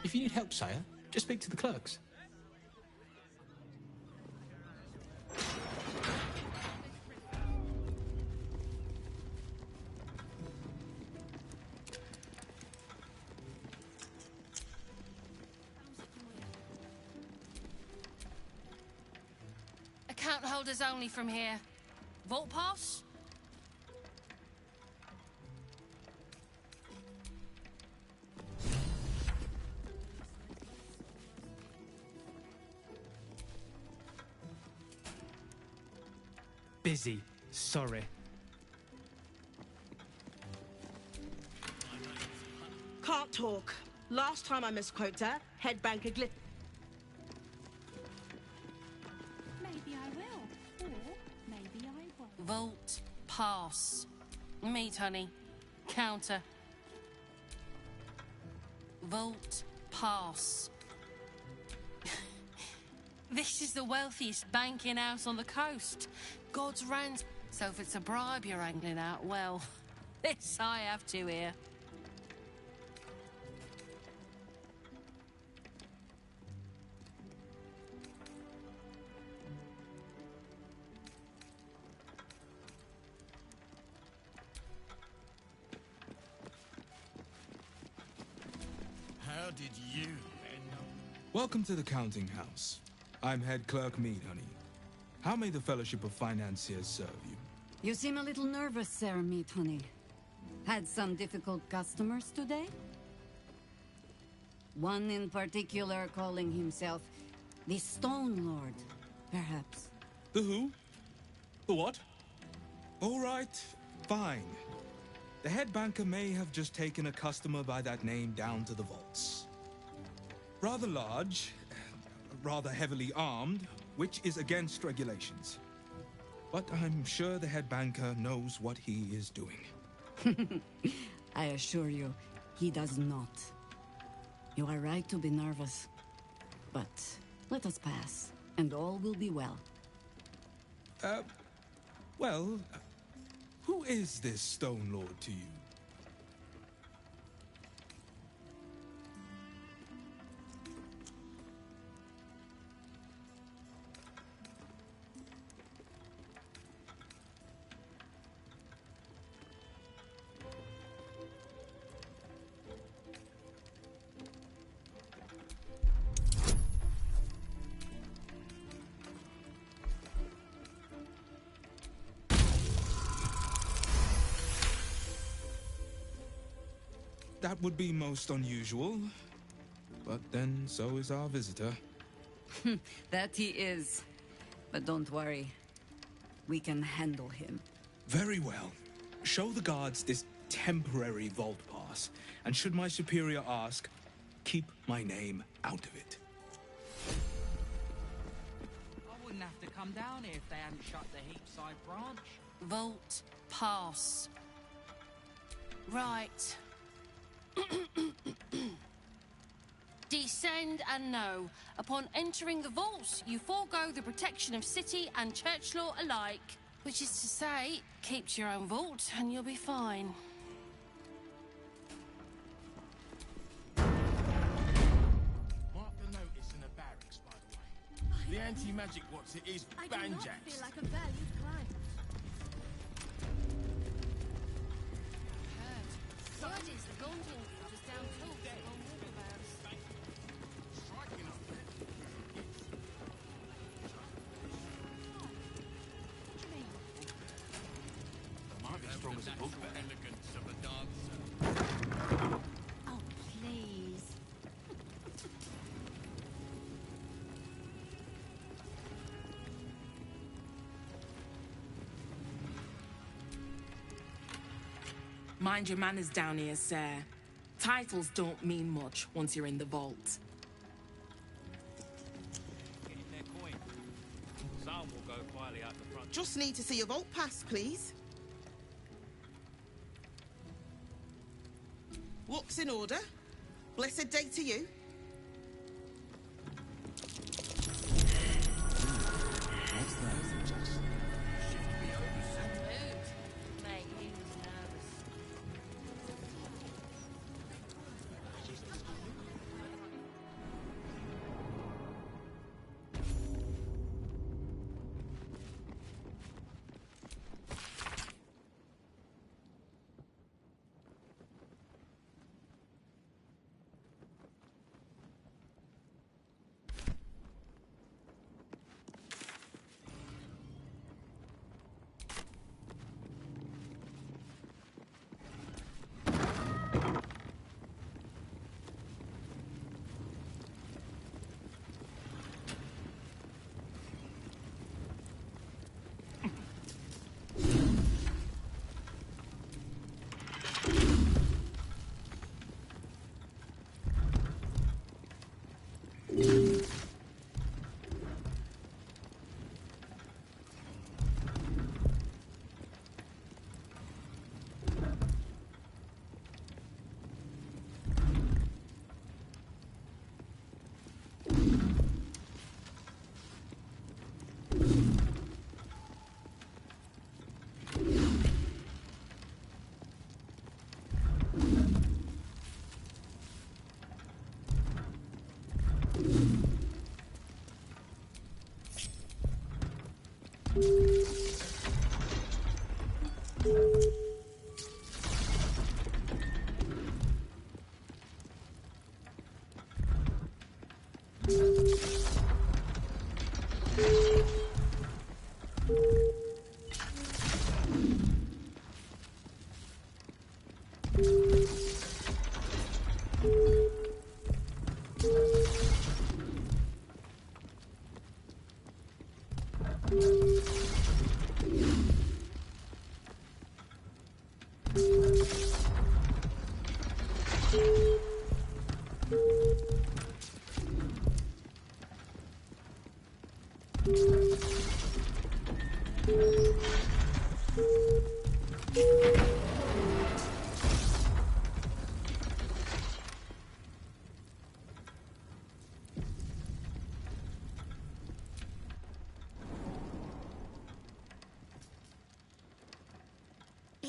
If you need help, sire, just speak to the clerks. Account holders only from here. Vault pass? Busy. Sorry. Can't talk. Last time I misquoted her, head banker Glit. Maybe I will. Or maybe I won't. Vault pass. Meet, honey. Counter. Vault pass. This is the wealthiest banking house on the coast. God's rent. So if it's a bribe you're angling out, well, this I have to hear. How did you end up? Welcome to the counting house. I'm head clerk Mead, honey. How may the Fellowship of Financiers serve you? You seem a little nervous, Sir Meat Honey. Had some difficult customers today? One in particular calling himself the Stone Lord, perhaps. The who? The what? All right, fine. The head banker may have just taken a customer by that name down to the vaults. Rather large, rather heavily armed, which is against regulations. But I'm sure the head banker knows what he is doing. I assure you, he does not. You are right to be nervous. But let us pass. and all will be well. Well, who is this Stone Lord to you? That would be most unusual. But then, so is our visitor. That he is. But don't worry. We can handle him. Very well. Show the guards this temporary vault pass, and should my superior ask, keep my name out of it. I wouldn't have to come down here if they hadn't shut the Heapside branch. Vault pass. Right. Descend and know. Upon entering the vaults, you forego the protection of city and church law alike. Which is to say, keep to your own vault and you'll be fine. Mark the notice in the barracks, by the way. The anti-magic what's it is I do not banjaxed. feel like a valued client. Word is the Gondor just down tools on walkabouts. Striking up there. Might be strong as a book bear. Elegance of a dancer. Oh, please. Mind your manners down here, sir. Titles don't mean much once you're in the vault. Getting their coin. Some will go quietly out the front. Just need to see your vault pass, please. Looks in order. Blessed day to you. What's that? Mate, he was nervous.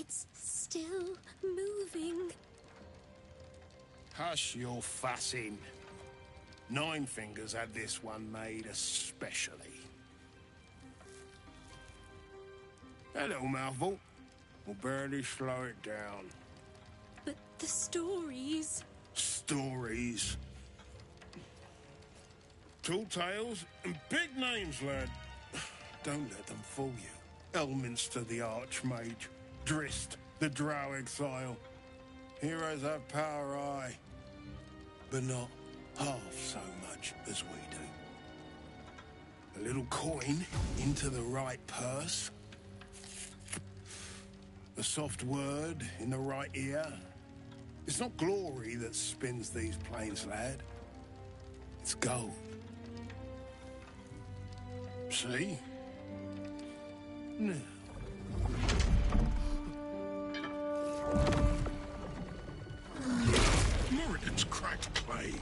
It's still moving. Hush your fussing. Nine Fingers had this one made especially. That little mouthful will barely slow it down. But the stories... Stories. Tall tales and big names, lad. Don't let them fool you. Elminster the Archmage, Drist the Drow Exile. Heroes have power, aye, but not half so much as we do. A little coin into the right purse. A soft word in the right ear. It's not glory that spins these plains, lad. It's gold. See? Now. Moradin's cracked clay.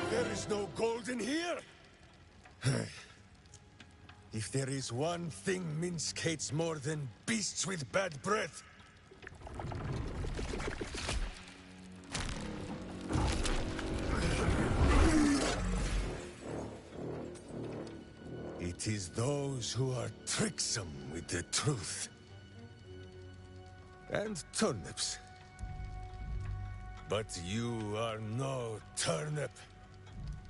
There is no gold in here! If there is one thing Minsk hates more than beasts with bad breath, it is those who are tricksome with the truth. And turnips. But you are no turnip.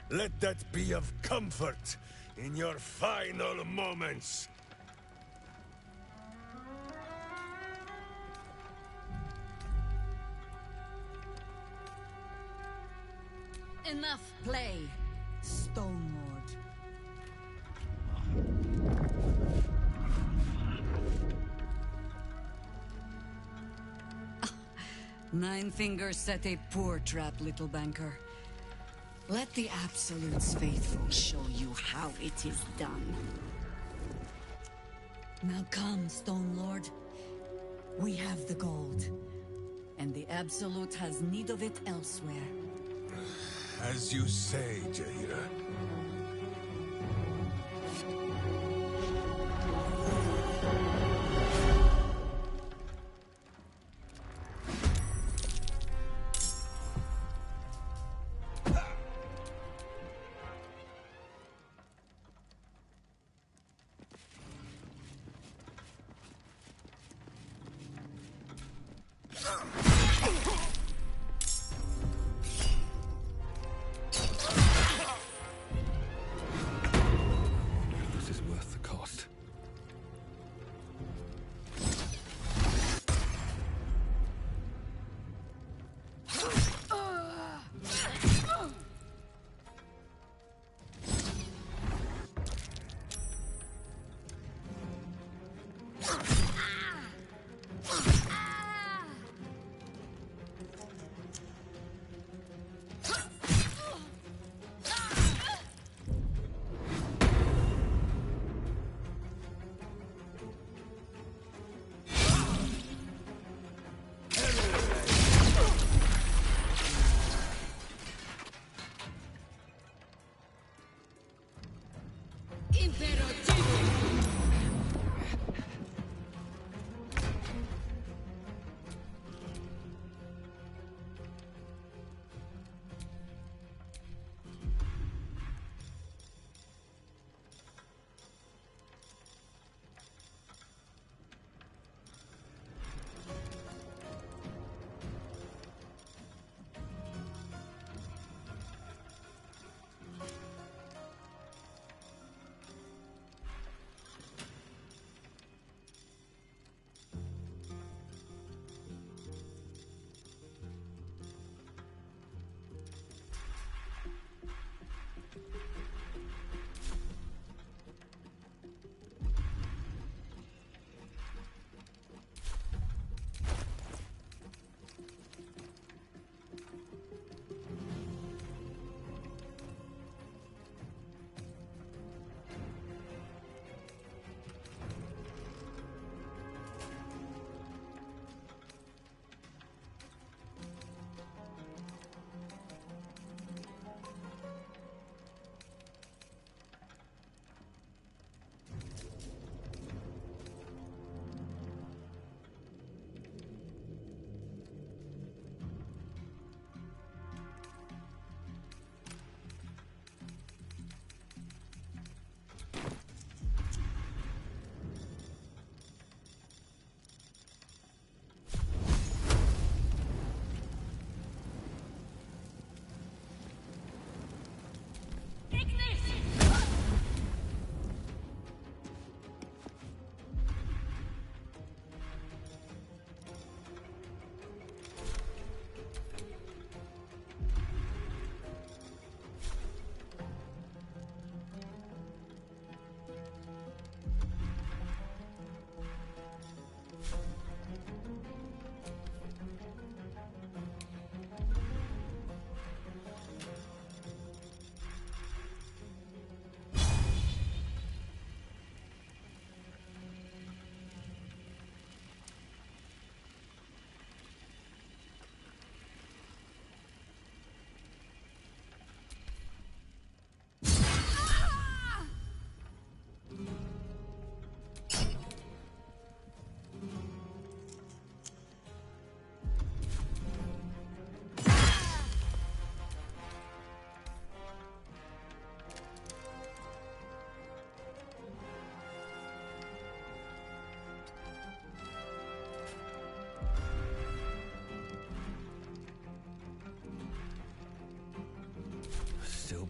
Let that be of comfort in your final moments. Enough play, Stone Lord. Nine Fingers set a poor trap, little banker. Let the Absolute's faithful show you how it is done. Now come, Stone Lord. We have the gold, and the Absolute has need of it elsewhere. As you say, Jaira. This is worth the cost.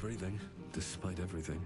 breathing, despite everything.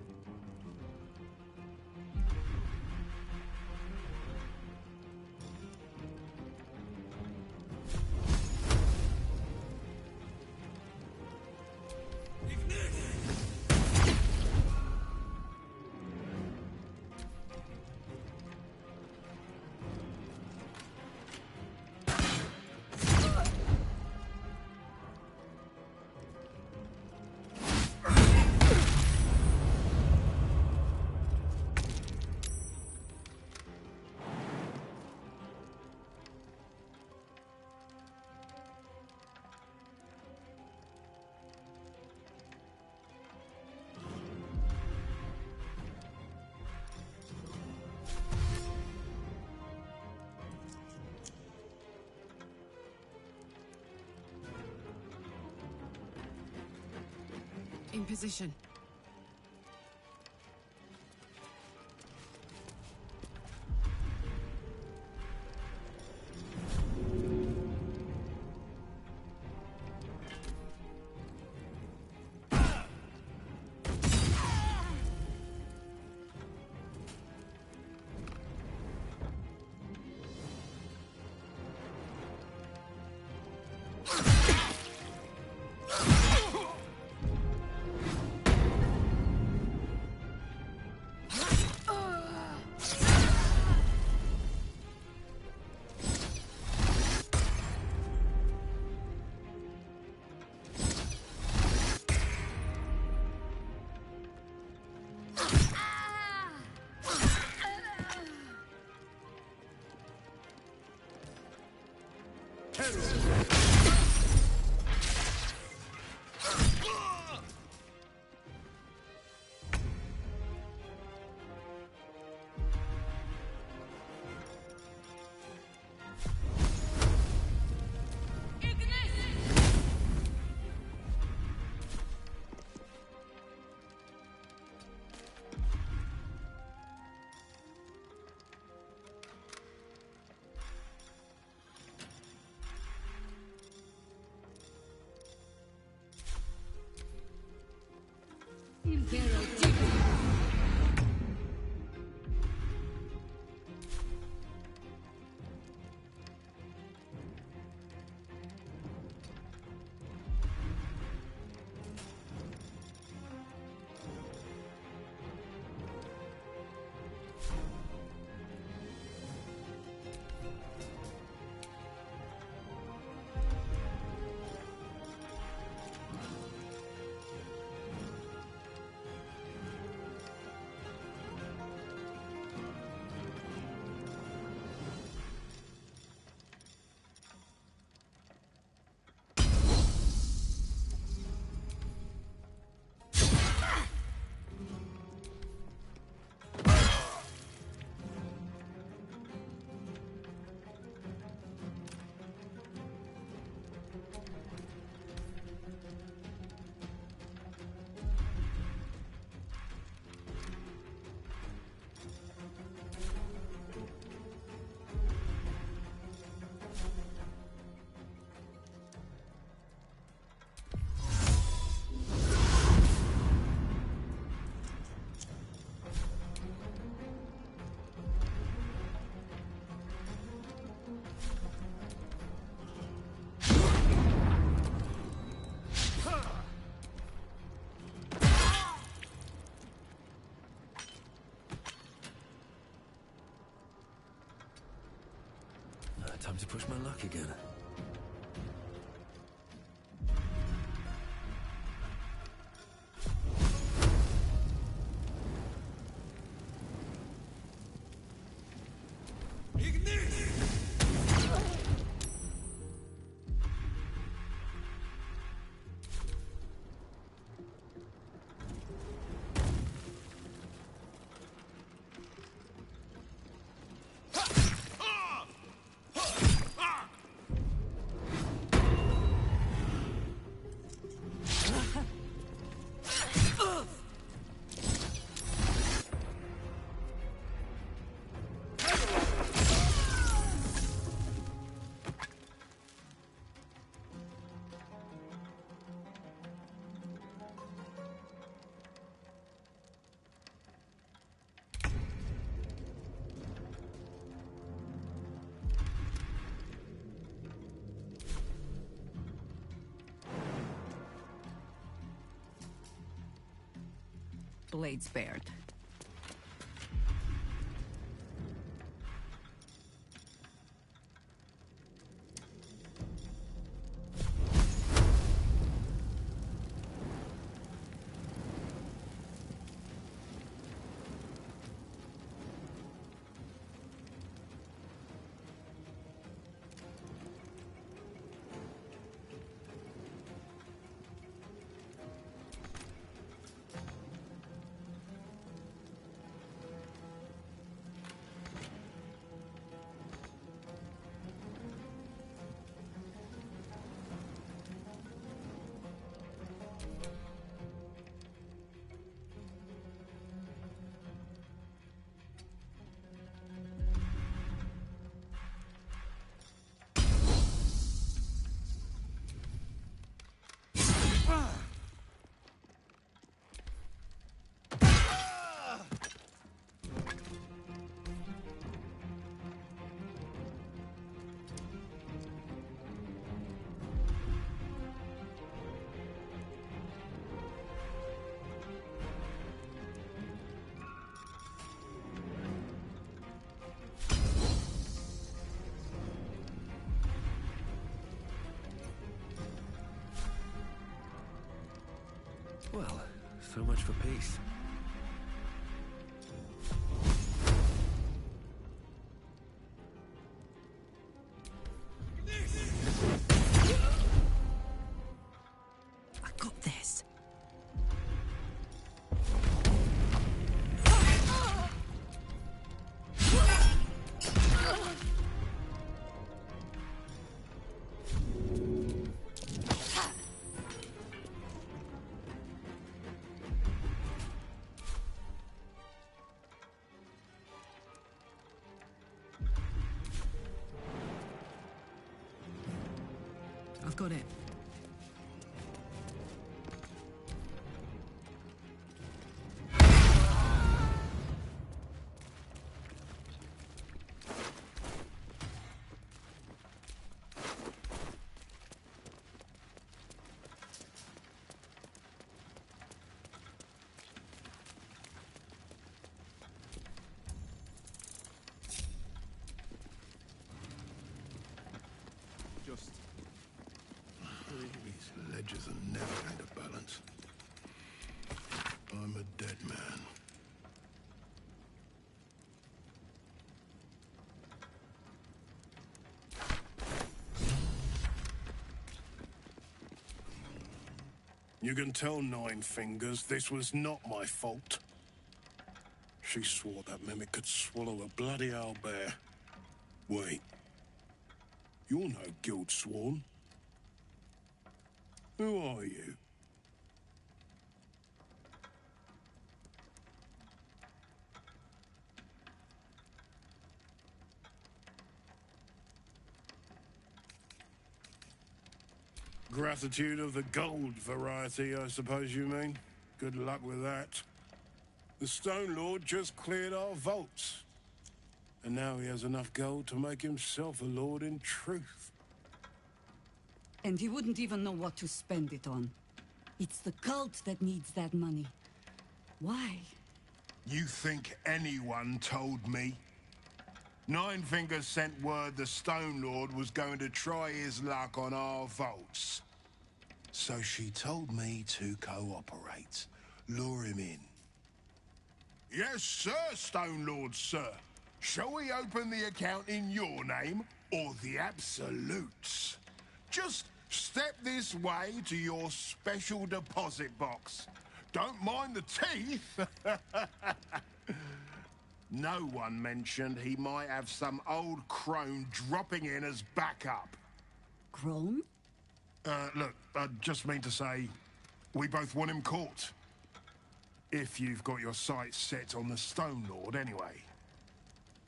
In position. Time to push my luck again. blade spared. Well, so much for peace. I got this. I've got it. Just... These ledgers are never going to balance. I'm a dead man. You can tell Nine Fingers this was not my fault. She swore that mimic could swallow a bloody owlbear. Wait. You're no guild sworn. Who are you? Gratitude of the gold variety, I suppose you mean. Good luck with that. The Stone Lord just cleared our vaults. And now he has enough gold to make himself a lord in truth. And he wouldn't even know what to spend it on. It's the cult that needs that money. Why? You think anyone told me? Nine Fingers sent word the Stone Lord was going to try his luck on our vaults. So she told me to cooperate, lure him in. Yes, sir, Stone Lord, sir. Shall we open the account in your name or the Absolute's? Just step this way to your special deposit box. Don't mind the teeth. No one mentioned he might have some old crone dropping in as backup. Crone? Look, I just mean to say, we both want him caught. If you've got your sights set on the Stone Lord, anyway.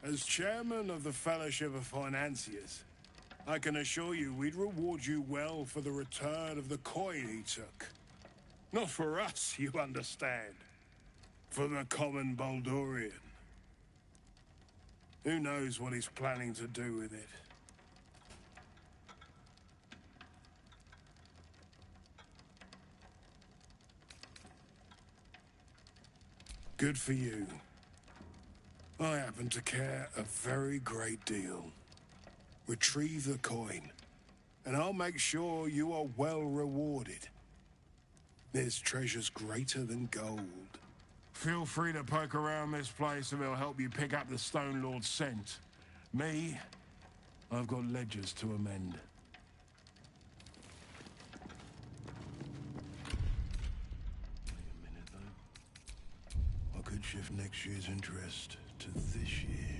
As chairman of the Fellowship of Financiers, I can assure you we'd reward you well for the return of the coin he took. Not for us, you understand. For the common Baldurian. Who knows what he's planning to do with it? Good for you. I happen to care a very great deal. Retrieve the coin, and I'll make sure you are well rewarded. There's treasures greater than gold. Feel free to poke around this place and it'll help you pick up the Stone Lord's scent. Me, I've got ledgers to amend. Wait a minute, though. I could shift next year's interest to this year.